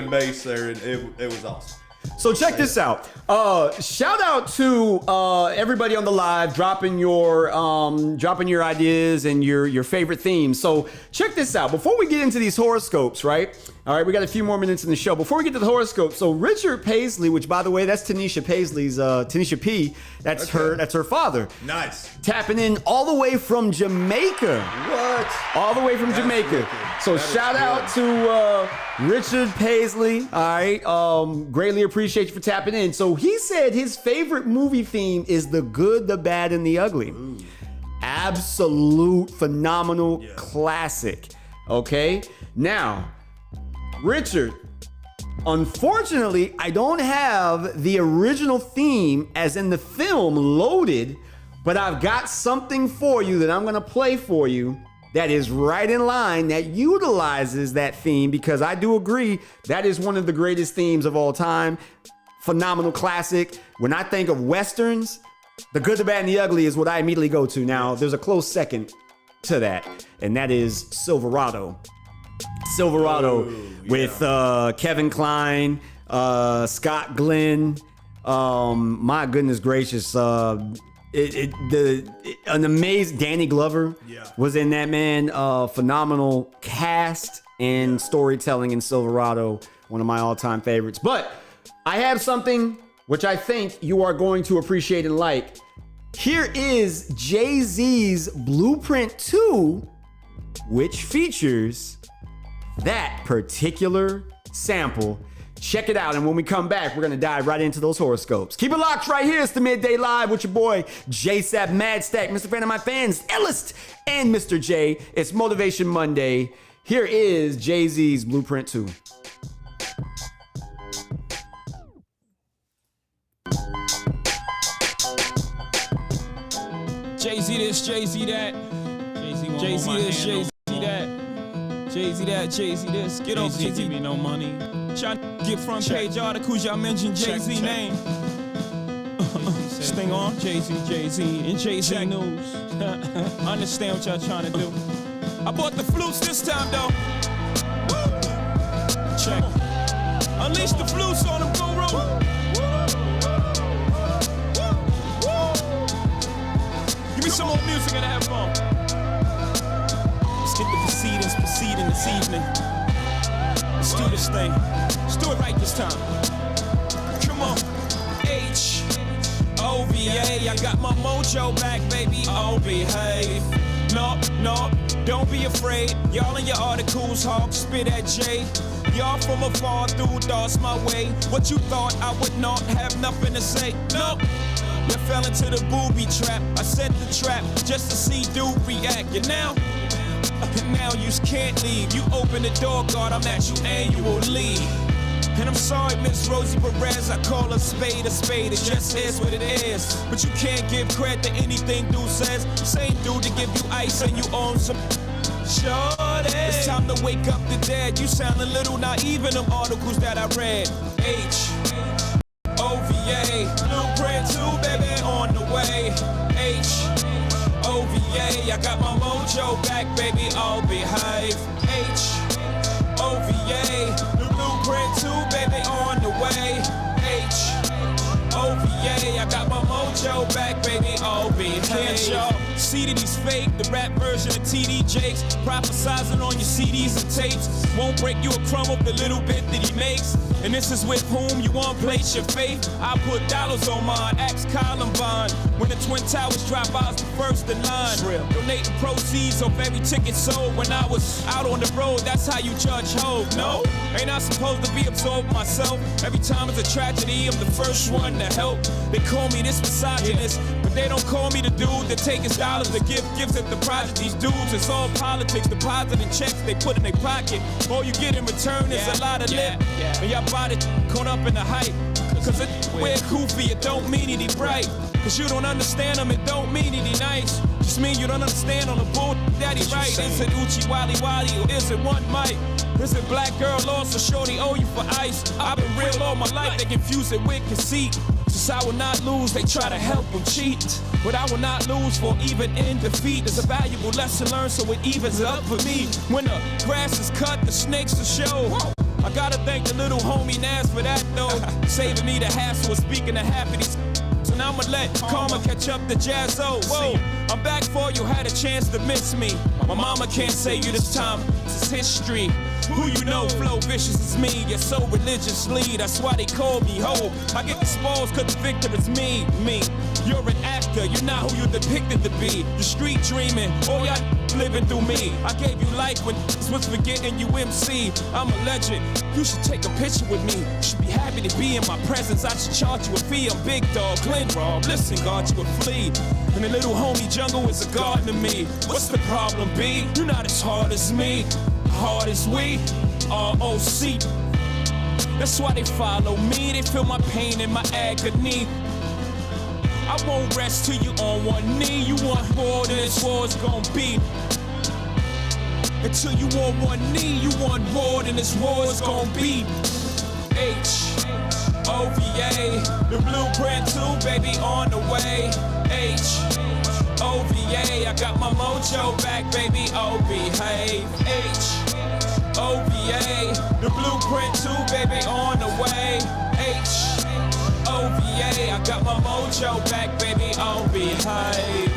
base there, and it was awesome. So check this out. Shout out to everybody on the live dropping your ideas and your favorite themes. So check this out. Before we get into these horoscopes, right? All right, we got a few more minutes in the show. Before we get to the horoscope, so Richard Paisley, which by the way, that's Tanisha Paisley's Tanisha P. That's her father. Nice. Tapping in all the way from Jamaica. What? All the way from Jamaica. So shout out to Richard Paisley. All right. Greatly appreciate you for tapping in. So he said his favorite movie theme is The Good, the Bad, and the Ugly. Ooh. Absolute phenomenal classic. Okay. Now, Richard, unfortunately, I don't have the original theme as in the film loaded, but I've got something for you that I'm going to play for you that is right in line, that utilizes that theme, because I do agree that is one of the greatest themes of all time. Phenomenal classic. When I think of Westerns, The Good, the Bad, and the Ugly is what I immediately go to. Now, there's a close second to that, and that is Silverado. With Kevin Kline, Scott Glenn. My goodness gracious. An amazing Danny Glover was in that, man. Phenomenal cast and storytelling in Silverado. One of my all-time favorites. But I have something which I think you are going to appreciate and like. Here is Jay-Z's Blueprint 2, which features that particular sample. Check it out, and when we come back, we're gonna dive right into those horoscopes. Keep it locked right here. It's the Midday Live with your boy JSapp MadStak, Mr. Fan of my fans, iLLEST, and Mr. J. It's Motivation Monday. Here is Jay-Z's Blueprint 2. Jay-Z this, Jay-Z that. Jay-Z this, Jay-Z that. Jay-Z that, Jay-Z this. Get off Jay-Z. Give me no money. Tryna get front page articles, y'all mention Jay-Z name. Sting on Jay-Z and Jay-Z News. Understand what y'all trying to do. I bought the flutes this time though. Woo! Check. Unleash the flutes on them, go roll. Give me some more music and have fun. Let's get the proceeding this evening. Let's do this thing. Let's do it right this time. Come on. H-O-V-A, I got my mojo back, baby. Oh, behave. No, don't be afraid. Y'all in your articles, hawk, spit at Jay. Y'all from afar through thoughts my way. What you thought I would not have nothing to say? No. You fell into the booby trap. I set the trap just to see dude react. And now you can't leave. You open the door, God, I'm at you annually. And I'm sorry, Miss Rosie Perez, I call a spade a spade. It just is what it is. But you can't give credit to anything dude says. Same dude to give you ice and you own some. Shorty. It's time to wake up the dead. You sound a little naive in them articles that I read. H-O-V-A, Blueprint 2, baby, on the way. H-O-V-A, I got my mojo back, baby, I'll behave. H-O-V-A, the Blueprint 2, baby, on the way. H-O-V-A, I got my mojo back, baby, I'll behave. Can't y'all see that he's fake? The rap version of TD Jakes, prophesizing on your CDs and tapes. Won't break you a crumb of the little bit that he makes. And this is with whom you want to place your faith. I put dollars on mine, axe Columbine. When the Twin Towers drop, I was the first in line. Donating proceeds of every ticket sold. When I was out on the road, that's how you judge hope. No, ain't I supposed to be absorbed myself? Every time it's a tragedy, I'm the first one to help. They call me this misogynist, but they don't call me the dude that take his dollars to give gifts at the project. These dudes, it's all politics, depositing checks they put in their pocket. All you get in return is a lot of lip. And y'all bought it caught up in the hype. Cause it weird goofy, it don't mean it he bright. Cause you don't understand him, it don't mean it he nice. Just mean you don't understand on the bull that he right. Is it Uchi Wally Wally or is it one mic? Is it black girl lost or shorty owe you for ice? I've been real all my life, they confuse it with conceit. Since I will not lose, they try to help them cheat. But I will not lose, for even in defeat there's a valuable lesson learned, so it evens up for me. When the grass is cut, the snakes will show. I gotta thank the little homie Nas for that though. Saving me the hassle of speaking to half of these. So now I'ma let karma catch up to Jazzo. Whoa, I'm back for you, had a chance to miss me. My mama can't say you this time, this is history. Who you know, flow vicious is me. You're so religiously, that's why they call me ho. I get the spoils cause the victor is me. You're an actor, you're not who you're depicted to be. The street dreaming, all y'all living through me. I gave you life when was forgetting you MC. I'm a legend, you should take a picture with me. You should be happy to be in my presence. I should charge you a fee. I'm Big Dog, Glen Rob, listen, God, you a flea. And the little homie Jungle is a garden to me. What's the problem, B? You're not as hard as me. Hard as we, ROC. That's why they follow me. They feel my pain and my agony. I won't rest till you on one knee. You want more than this war's gon' be. Until you on one knee, you want more than this war's gon' be. H-O-V-A, the Blueprint 2, baby, on the way. H-O-V-A, I got my mojo back, baby, oh, behave. H-O-V-A, the Blueprint 2, baby, on the way. H-O-V-A, I got my mojo back, baby, oh, behave.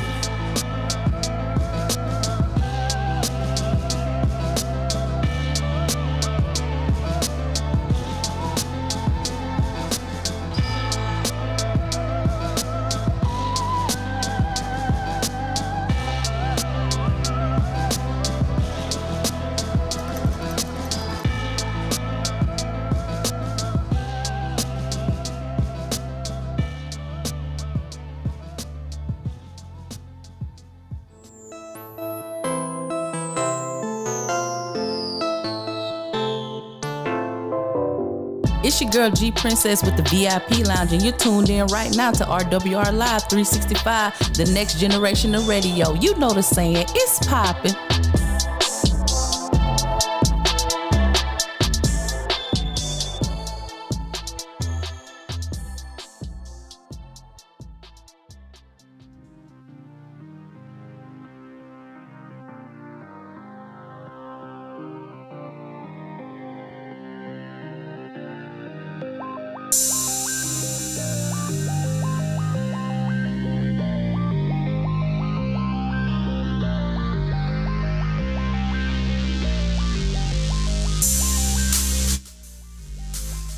It's your girl G Princess with the VIP Lounge, and you're tuned in right now to RWR Live 365, the next generation of radio. You know the saying, it's poppin'.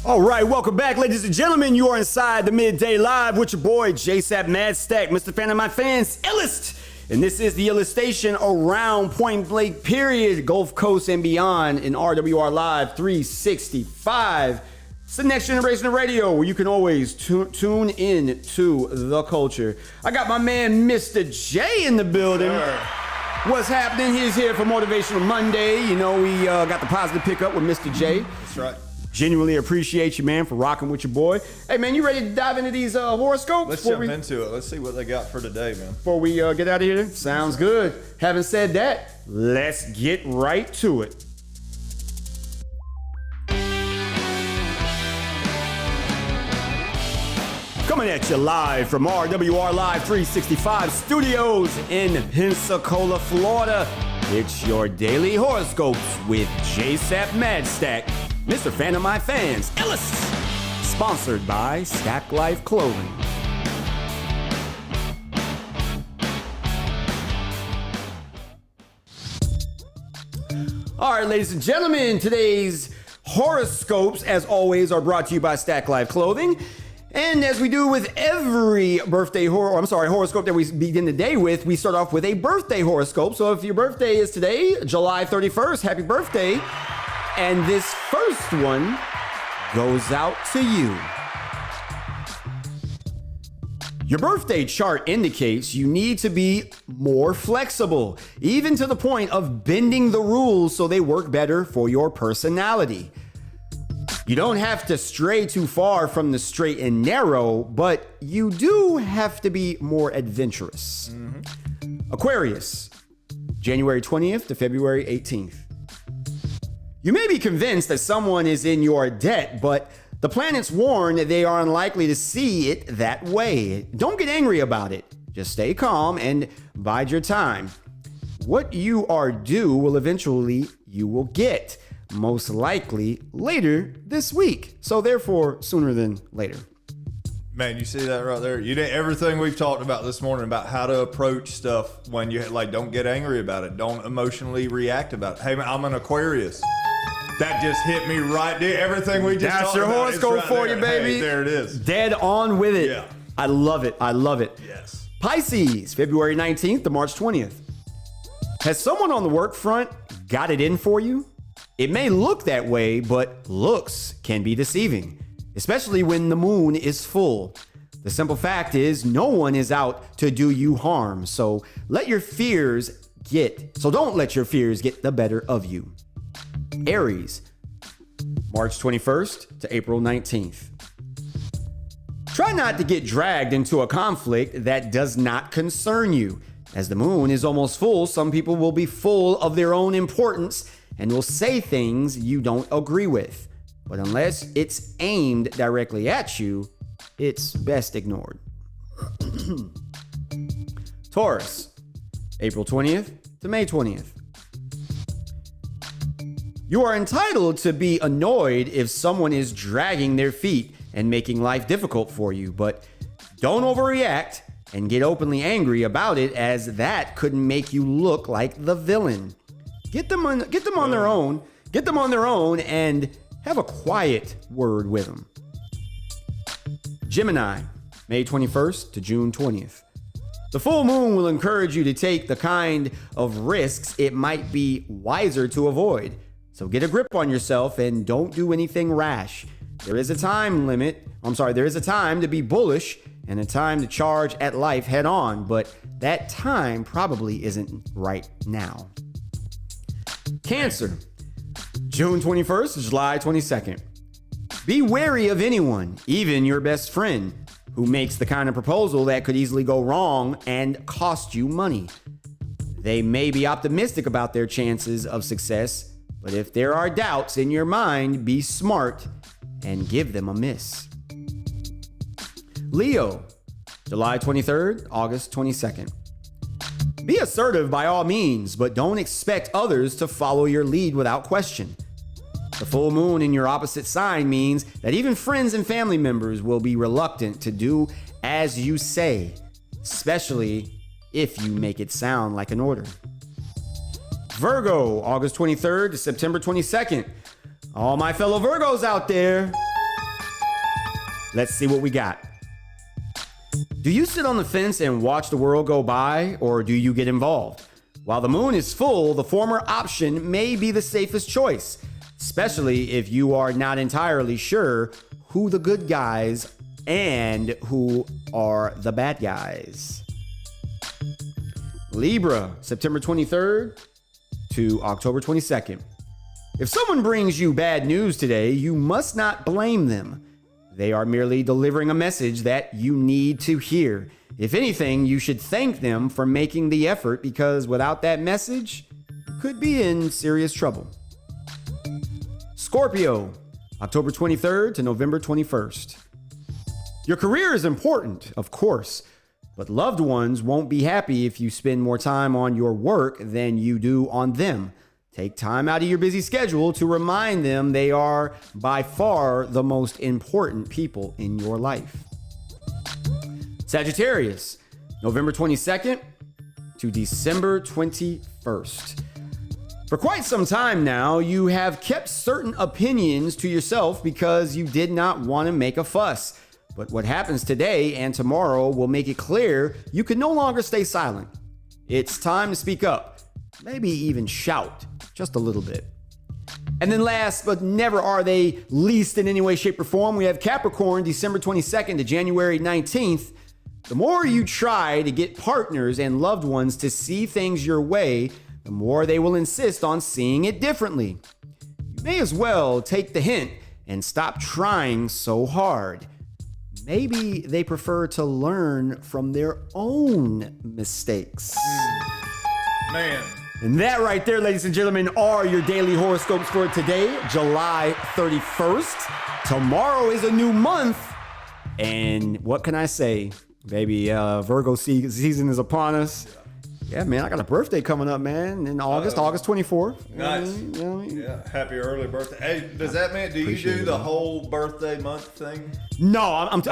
All right, welcome back, ladies and gentlemen. You are inside the Midday Live with your boy, JSapp MadStak, Mr. Fan of My Fans, iLLEST. And this is the iLLEST station around Point Blank, period, Gulf Coast and beyond in RWR Live 365. It's the next generation of radio where you can always tune in to the culture. I got my man, Mr. J, in the building. Sure. What's happening? He's here for Motivational Monday. You know, we got the positive pickup with Mr. J. That's right. Genuinely appreciate you, man, for rocking with your boy. Hey, man, you ready to dive into these horoscopes? Let's jump into it. Let's see what they got for today, man. Before we get out of here? Sounds good. Having said that, let's get right to it. Coming at you live from RWR Live 365 studios in Pensacola, Florida. It's your daily horoscopes with JSapp MadStak, Mr. Fan of My Fans, iLLEST, sponsored by Stack Life Clothing. All right, ladies and gentlemen, today's horoscopes, as always, are brought to you by Stack Life Clothing. And as we do with every horoscope that we begin the day with, we start off with a birthday horoscope. So if your birthday is today, July 31st, happy birthday. And this first one goes out to you. Your birthday chart indicates you need to be more flexible, even to the point of bending the rules so they work better for your personality. You don't have to stray too far from the straight and narrow, but you do have to be more adventurous. Aquarius, January 20th to February 18th. You may be convinced that someone is in your debt, but the planets warn that they are unlikely to see it that way. Don't get angry about it. Just stay calm and bide your time. What you are due will eventually you will get, most likely later this week. So therefore, sooner than later. Man, you see that right there? You did everything we've talked about this morning about how to approach stuff when you don't get angry about it. Don't emotionally react about it. Hey, man, I'm an Aquarius. That just hit me right there. Everything we just talked about. That's your horoscope for you, baby. Hey, there it is. Dead on with it. Yeah. I love it. I love it. Yes. Pisces, February 19th to March 20th. Has someone on the work front got it in for you? It may look that way, but looks can be deceiving, especially when the moon is full. The simple fact is no one is out to do you harm. So don't let your fears get the better of you. Aries, March 21st to April 19th. Try not to get dragged into a conflict that does not concern you. As the moon is almost full, some people will be full of their own importance and will say things you don't agree with. But unless it's aimed directly at you, it's best ignored. Taurus, April 20th to May 20th. You are entitled to be annoyed if someone is dragging their feet and making life difficult for you, but don't overreact and get openly angry about it, as that could make you look like the villain. Get them on their own and have a quiet word with them. Gemini, May 21st to June 20th. The full moon will encourage you to take the kind of risks it might be wiser to avoid. So get a grip on yourself and don't do anything rash. There is a time to be bullish and a time to charge at life head on, but that time probably isn't right now. Cancer, June 21st to July 22nd. Be wary of anyone, even your best friend, who makes the kind of proposal that could easily go wrong and cost you money. They may be optimistic about their chances of success, but if there are doubts in your mind, be smart and give them a miss. Leo, July 23rd, August 22nd. Be assertive by all means, but don't expect others to follow your lead without question. The full moon in your opposite sign means that even friends and family members will be reluctant to do as you say, especially if you make it sound like an order. Virgo, August 23rd to September 22nd. All my fellow Virgos out there, let's see what we got. Do you sit on the fence and watch the world go by, or do you get involved? While the moon is full, the former option may be the safest choice, especially if you are not entirely sure who the good guys and who are the bad guys. Libra, September 23rd to October 22nd. If someone brings you bad news today, you must not blame them. They are merely delivering a message that you need to hear. If anything, you should thank them for making the effort, because without that message, you could be in serious trouble. Scorpio, October 23rd to November 21st. Your career is important, of course, but loved ones won't be happy if you spend more time on your work than you do on them. Take time out of your busy schedule to remind them they are by far the most important people in your life. Sagittarius, November 22nd to December 21st. For quite some time now, you have kept certain opinions to yourself because you did not want to make a fuss. But what happens today and tomorrow will make it clear you can no longer stay silent. It's time to speak up, maybe even shout just a little bit. And then last but never are they least in any way, shape, or form, we have Capricorn, December 22nd to January 19th. The more you try to get partners and loved ones to see things your way, the more they will insist on seeing it differently. You may as well take the hint and stop trying so hard. Maybe they prefer to learn from their own mistakes. Man. And that right there, ladies and gentlemen, are your daily horoscopes for today, July 31st. Tomorrow is a new month. And what can I say? Baby, Virgo season is upon us. Yeah, man, I got a birthday coming up, man, in August 24th. Nice. Yeah, happy early birthday. Hey, does that mean, do you do the whole birthday month thing? No, I'm too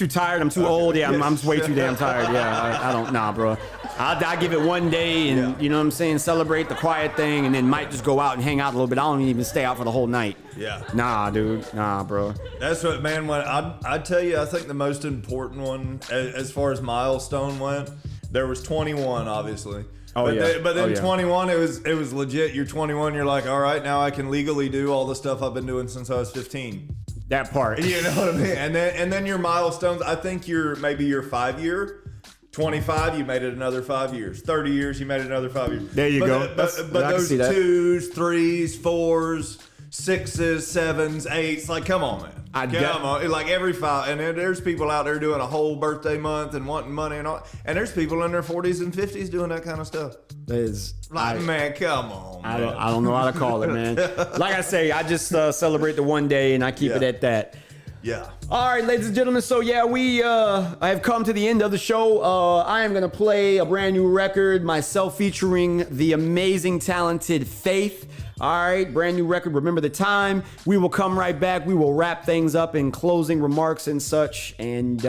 tired. I'm too old. Yeah, I'm just way too damn tired. Yeah, I don't, nah, bro. I give it one day and, you know what I'm saying, celebrate the quiet thing, and then might just go out and hang out a little bit. I don't even stay out for the whole night. Yeah. Nah, dude. Nah, bro. That's what, man, when I tell you, I think the most important one as far as milestone went, there was 21, obviously. Oh, yeah. But then 21, it was legit. You're 21, you're like, all right, now I can legally do all the stuff I've been doing since I was 15. That part. You know what I mean? And then your milestones, I think maybe your 5 year. 25, you made it another 5 years. 30 years, you made it another 5 years. There you go. But those 2s, 3s, 4s, 6s, 7s, 8s, like, come on, man. Come on. Like every 5. And there's people out there doing a whole birthday month and wanting money and all. And there's people in their 40s and 50s doing that kind of stuff. Man, come on, man. I don't know how to call it, man. Like I say, I just celebrate the one day and I keep it at that. Yeah. All right, ladies and gentlemen. So yeah, I have come to the end of the show. I am gonna play a brand new record, myself featuring the amazing, talented Faith. All right, brand new record. Remember the time. We will come right back. We will wrap things up in closing remarks and such, and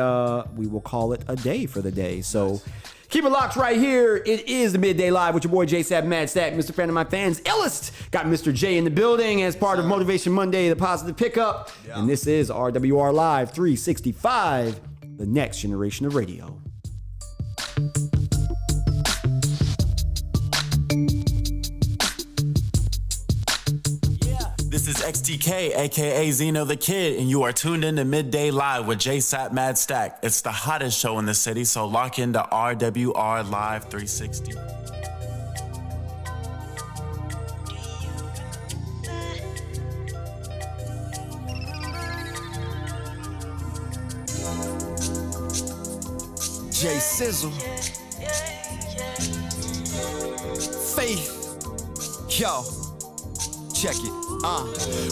we will call it a day for the day. So. Keep it locked right here. It is the Midday Live with your boy JSapp MadStak, Mr. Fan of My Fans, iLLEST. Got Mr. J in the building as part of Motivation Monday, the positive pickup. Yeah. And this is RWR Live 365, the next generation of radio. This is XTK, aka Zeno the Kid, and you are tuned in to Midday Live with JSapp MadStak. It's the hottest show in the city, so lock into RWR Live 360. J Sizzle, Faith, yo, check it.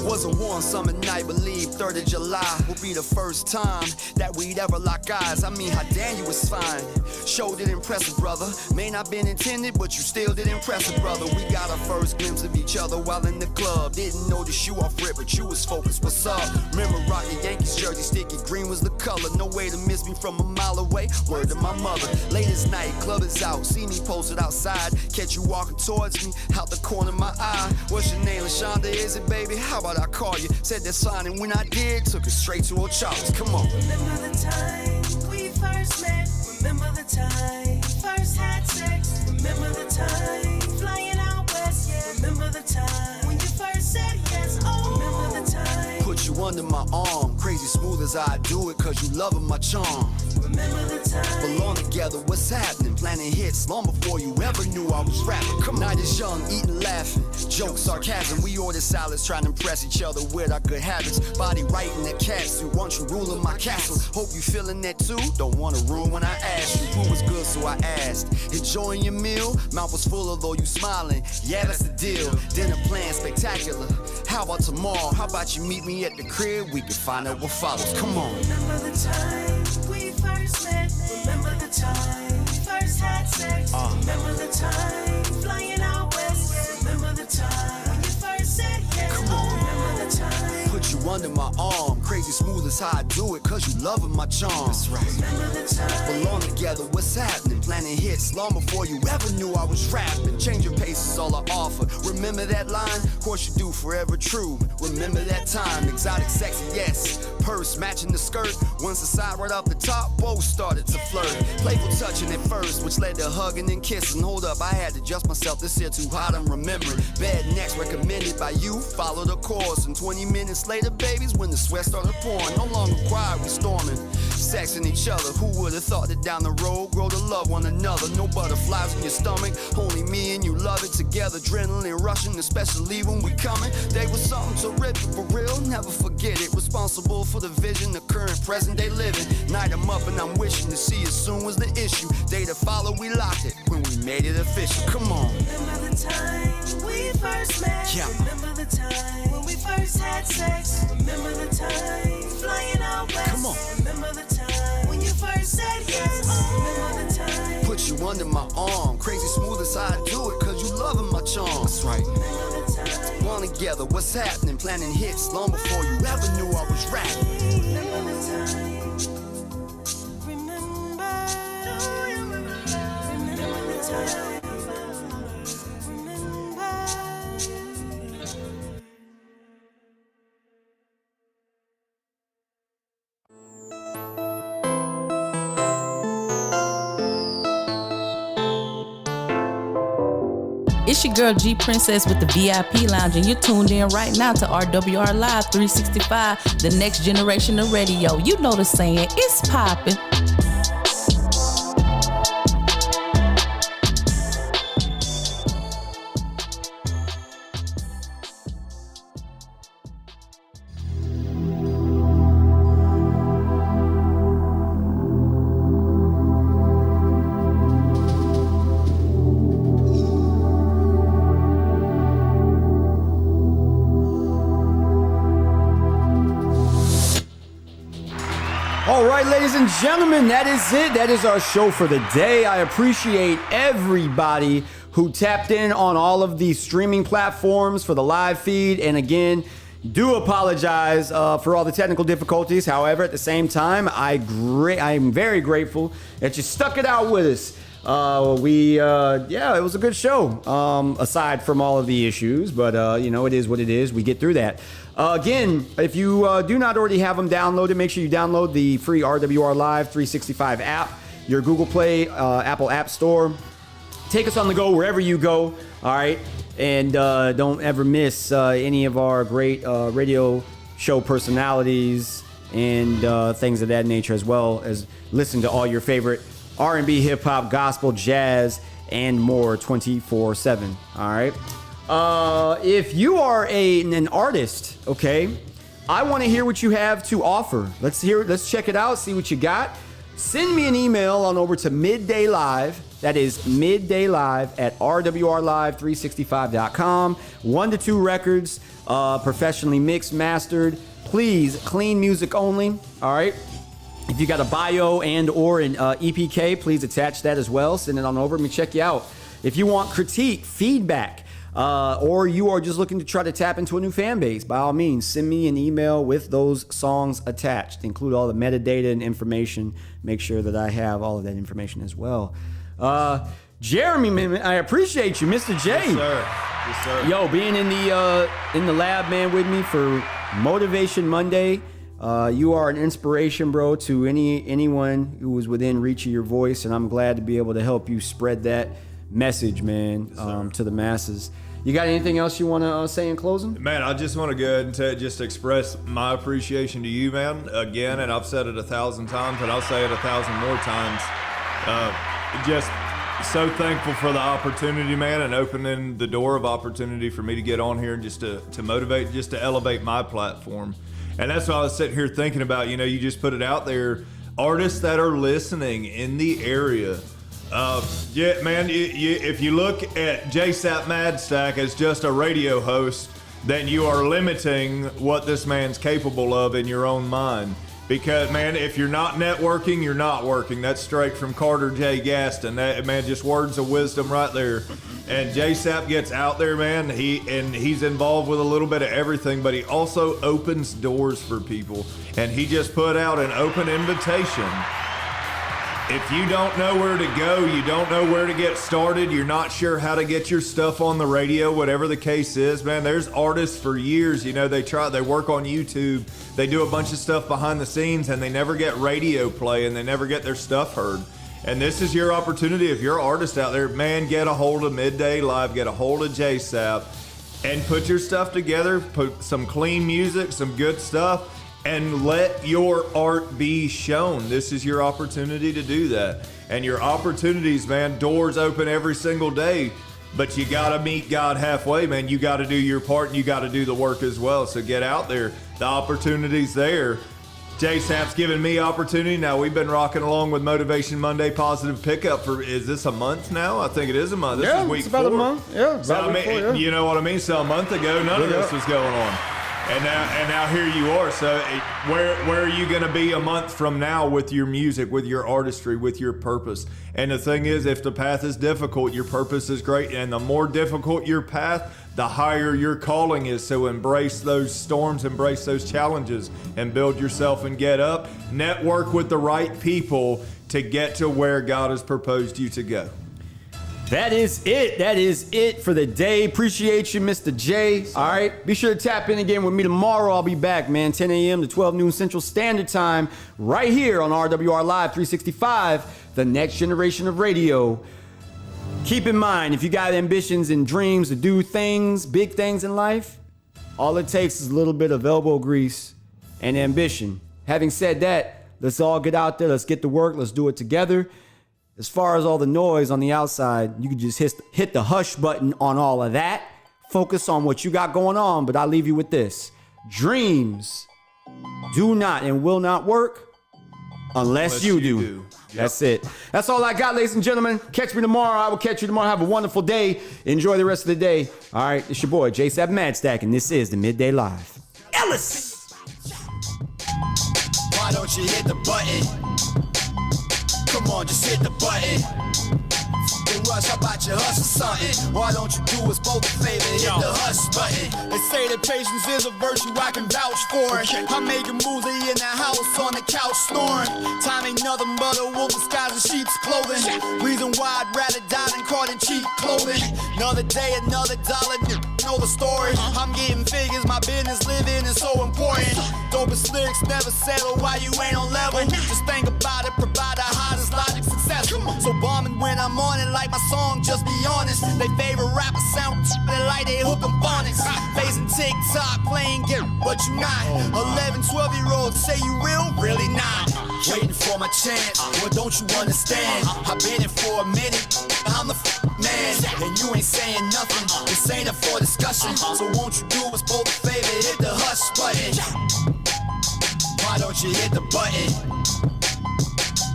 Was a warm summer night, believe 3rd of July will be the first time that we'd ever lock eyes. I mean, how damn you was fine. Show did impressive, brother. May not been intended, but you still did impressive, brother. We got our first glimpse of each other while in the club. Didn't notice you off rip, but you was focused. What's up? Remember rocking Yankees jersey, sticky green was the color. No way to miss me from a mile away. Word to my mother. Latest night, club is out. See me posted outside. Catch you walking towards me, out the corner of my eye. What's your name, LaShonda? Is it, baby? How about I call you? Said that sign, and when I did, took it straight to Old Charles. Come on. Remember the time we first met. Remember the time first had sex. Remember the time flying out west. Yeah. Remember the time when you first said yes. Oh, remember the time. Put you under my arm, crazy smooth as I do it, cause you loving my charm. Remember the time. Belong together, what's happening? Planning hits long before you ever knew I was rapping. Come on. Night is young, eating, laughing, jokes, sarcasm. We order salads, trying to impress each other with our good habits. Body right in the cat suit, want you ruling my castle. Hope you feeling that too. Don't wanna ruin when I asked you. Food was good, so I asked. Enjoying your meal? Mouth was full, although you smiling. Yeah, that's the deal. Dinner plan spectacular. How about tomorrow? How about you meet me at the crib? We can find out what follows. Come on. Remember the time we first met. Remember the time first had sex. Remember the time flying out west. Remember the time when you first said yes. Come on. Remember the time. Put you under my arm, crazy smooth as how I do it, cause you loving my charm. That's right. Remember the time. Belong together, what's happening? Planning hits long before you ever knew I was rapping. Change your pace is all I offer. Remember that line? Of course you do, forever true. Remember that time, exotic, sexy, yes. Purse matching the skirt. Once the side right off the top, both started to flirt. Playful touching at first, which led to hugging and kissing. Hold up, I had to adjust myself. This here too hot, I'm remembering. Bed next recommended by you. Follow the course, and 20 minutes later, babies, when the sweat started pouring. No longer quiet, we storming, sexing each other. Who would've thought that down the road, grow to love one another? No butterflies in your stomach, only me and you love it together. Adrenaline rushing, especially when we coming. They was something terrific for real, never forget it. Responsible for the vision, the current, present day living. Night I'm up and I'm wishing to see as soon as the issue. Day to follow, we locked it when we made it official. Come on. Remember the time we first met. Yeah. Remember the time when we first had sex. Remember the time flying out west. Come on. Remember the time when you first said yes. Remember the time. Put you under my arm, crazy smooth as I do it, cause you loving my charm. That's right. Remember the time. Belong together, what's happening? Planning hits long before you ever knew I was rapping. Remember the time. Remember. Remember the time. It's your girl G Princess with the VIP Lounge, and you're tuned in right now to RWR Live 365, the next generation of radio. You know the saying, it's poppin'. All right, ladies and gentlemen, that is it. That is our show for the day. I appreciate everybody who tapped in on all of the streaming platforms for the live feed. And again, do apologize for all the technical difficulties. However, at the same time, I'm very grateful that you stuck it out with us. It was a good show, aside from all of the issues, but it is what it is. We get through that. Again, if you do not already have them downloaded, make sure you download the free RWR Live 365 app, your Google Play, Apple App Store. Take us on the go wherever you go, all right? And don't ever miss any of our great radio show personalities and things of that nature, as well as listen to all your favorite R&B, hip-hop, gospel, jazz, and more 24/7, all right? If you are an artist, okay, I want to hear what you have to offer. Let's check it out, see what you got. send me an email on over to Midday Live. That is Midday Live at rwrlive365.com. 1 to 2 records, professionally mixed, mastered. Please, clean music only. All right. If you got a bio and or an EPK, please attach that as well. Send it on over. Let me check you out. If you want critique, feedback, or you are just looking to try to tap into a new fan base, by all means, send me an email with those songs attached. Include all the metadata and information. Make sure that I have all of that information as well. Jeremy, man, I appreciate you, Mr. J. Yes, sir. Yes, sir. Yo, being in the lab, man, with me for Motivation Monday. You are an inspiration, bro, to anyone who is within reach of your voice, and I'm glad to be able to help you spread that message, man, to the masses. You got anything else you want to say in closing? Man, I just want to go ahead and just express my appreciation to you, man, again, and I've said it 1,000 times, and I'll say it 1,000 more times. Just so thankful for the opportunity, man, and opening the door of opportunity for me to get on here and just to motivate, just to elevate my platform. And that's what I was sitting here thinking about. You know, you just put it out there. Artists that are listening in the area. Yeah, man, if you look at JSapp MadStak as just a radio host, then you are limiting what this man's capable of in your own mind. Because, man, if you're not networking, you're not working. That's straight from Carter J. Gaston. That, man, just words of wisdom right there. And JSapp gets out there, man. He's involved with a little bit of everything, but he also opens doors for people. And he just put out an open invitation. If you don't know where to go, you don't know where to get started, you're not sure how to get your stuff on the radio, whatever the case is, man, there's artists for years, you know, they work on YouTube, they do a bunch of stuff behind the scenes, and they never get radio play, and they never get their stuff heard. And this is your opportunity. If you're an artist out there, man, get a hold of Midday Live, get a hold of JSapp, and put your stuff together, put some clean music, some good stuff, and let your art be shown. This is your opportunity to do that. And your opportunities, man, doors open every single day, but you gotta meet God halfway, man. You gotta do your part and you gotta do the work as well. So get out there. The opportunity's there. JSapp's giving me opportunity. Now, we've been rocking along with Motivation Monday Positive Pickup for, is this a month now? I think it is a month. This is week it's about 4. a month. Yeah, so, week 4, yeah. You know what I mean? So a month ago, none of this was going on. And now here you are. So where are you going to be a month from now with your music, with your artistry, with your purpose? And the thing is, if the path is difficult, your purpose is great. And the more difficult your path, the higher your calling is. So embrace those storms, embrace those challenges, and build yourself and get up. Network with the right people to get to where God has proposed you to go. That is it. That is it for the day. Appreciate you, Mr. J. All right. Be sure to tap in again with me tomorrow. I'll be back, man. 10 a.m. to 12 noon Central Standard Time right here on RWR Live 365, the next generation of radio. Keep in mind, if you got ambitions and dreams to do things, big things in life, all it takes is a little bit of elbow grease and ambition. Having said that, let's all get out there. Let's get to work. Let's do it together. As far as all the noise on the outside, you can just hit the hush button on all of that. Focus on what you got going on, but I'll leave you with this. Dreams do not and will not work unless you do. Yep. That's it. That's all I got, ladies and gentlemen. Catch me tomorrow. I will catch you tomorrow. Have a wonderful day. Enjoy the rest of the day. All right, it's your boy, JSapp MadStak, and this is the Midday Live. iLLEST! Why don't you hit the button? Come on, just hit the button. Then rush, how about you hustle something? Why don't you do us both a favor, hit the hush button? They say that patience is a virtue, I can vouch for it. I'm making moves in the house, on the couch snoring. Time ain't nothing but a wolf disguised in sheep's clothing. Reason why I'd rather die than caught in cheap clothing. Another day, another dollar, know the story. I'm getting figures, my business living is so important. Dopest lyrics never settle while you ain't on level. Just think about it, provide the hottest logic successful. So bombing when I'm on it, like my song, just be honest. They favorite rapper sound like they hook 'em phonics. Facing TikTok, playing get, but you not. 11, 12-year-olds say you real, really not. Waiting for my chance, what don't you understand? I've been in for a minute, I'm the man. And you ain't saying nothing, this ain't up for discussion. So won't you do us both a favor, hit the hush button. Why don't you hit the button?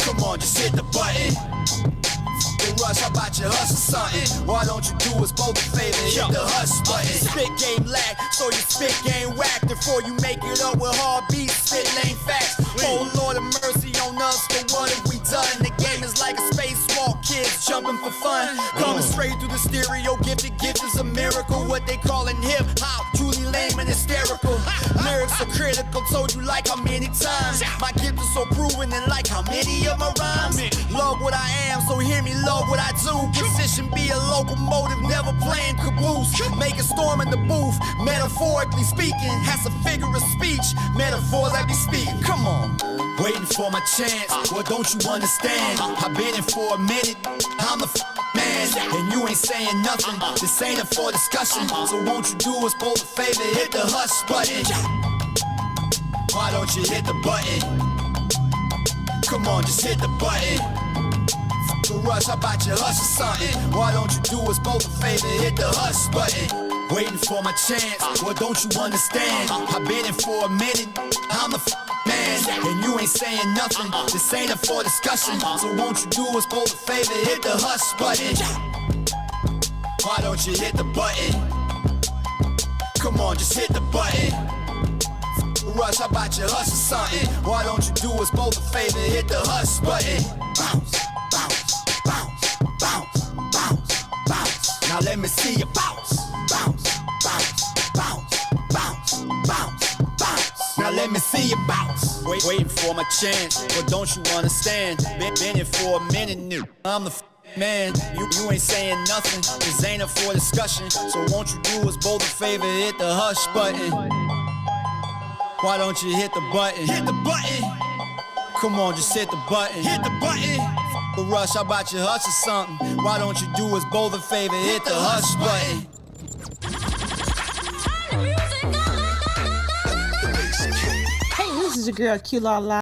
Come Come on, just hit the button. Rush, how about you hustle something? Why don't you do us both a favor? Hit the hush button. Spit game lack, so your spit game whack. Before you make it up with hard beats, spit lame facts. Oh Lord of mercy on us, but what have we done? The game is like a spacewalk, kids jumping for fun. Coming straight through the stereo, gifted gift is a miracle. What they calling hip hop, truly lame and hysterical. Lyrics are critical, told you like how many times. My gift is so proven and like how many of my rhymes. Love what I am, so hear me love what I do. Position be a locomotive, never playing caboose. Make a storm in the booth, metaphorically speaking. Has a figure of speech, metaphors I be speaking. Come on, waiting for my chance. What don't you understand? I've been in for a minute. I'm the man, and you ain't saying nothing. This ain't up for discussion. So won't you do us both a favor? Hit the hush button. Why don't you hit the button? Come on, just hit the button. Rush, how about you hustle something? Why don't you do us both a favor? Hit the hush button. Waiting for my chance. What don't you understand? I've been in for a minute. I'm the man, and you ain't saying nothing. This ain't up for discussion. So won't you do us both a favor? Hit the hush button. Why don't you hit the button? Come on, just hit the button. Rush, how about you hustle something? Why don't you do us both a favor? Hit the hush button. Bounce, bounce, bounce, bounce, bounce, bounce. Now let me see you bounce, bounce, bounce, bounce, bounce, bounce, bounce. Now let me see you bounce. Waiting for my chance, but don't you understand? Been in for a minute new. I'm the man, you ain't saying nothing. This ain't up for discussion. So won't you do us both a favor? Hit the hush button. Why don't you hit the button? Hit the button. Come on, just hit the button. Hit the button. But Rush, how about you hush or something? Why don't you do us both a favor? Hit the hush button. Hey, this is your girl Q La La.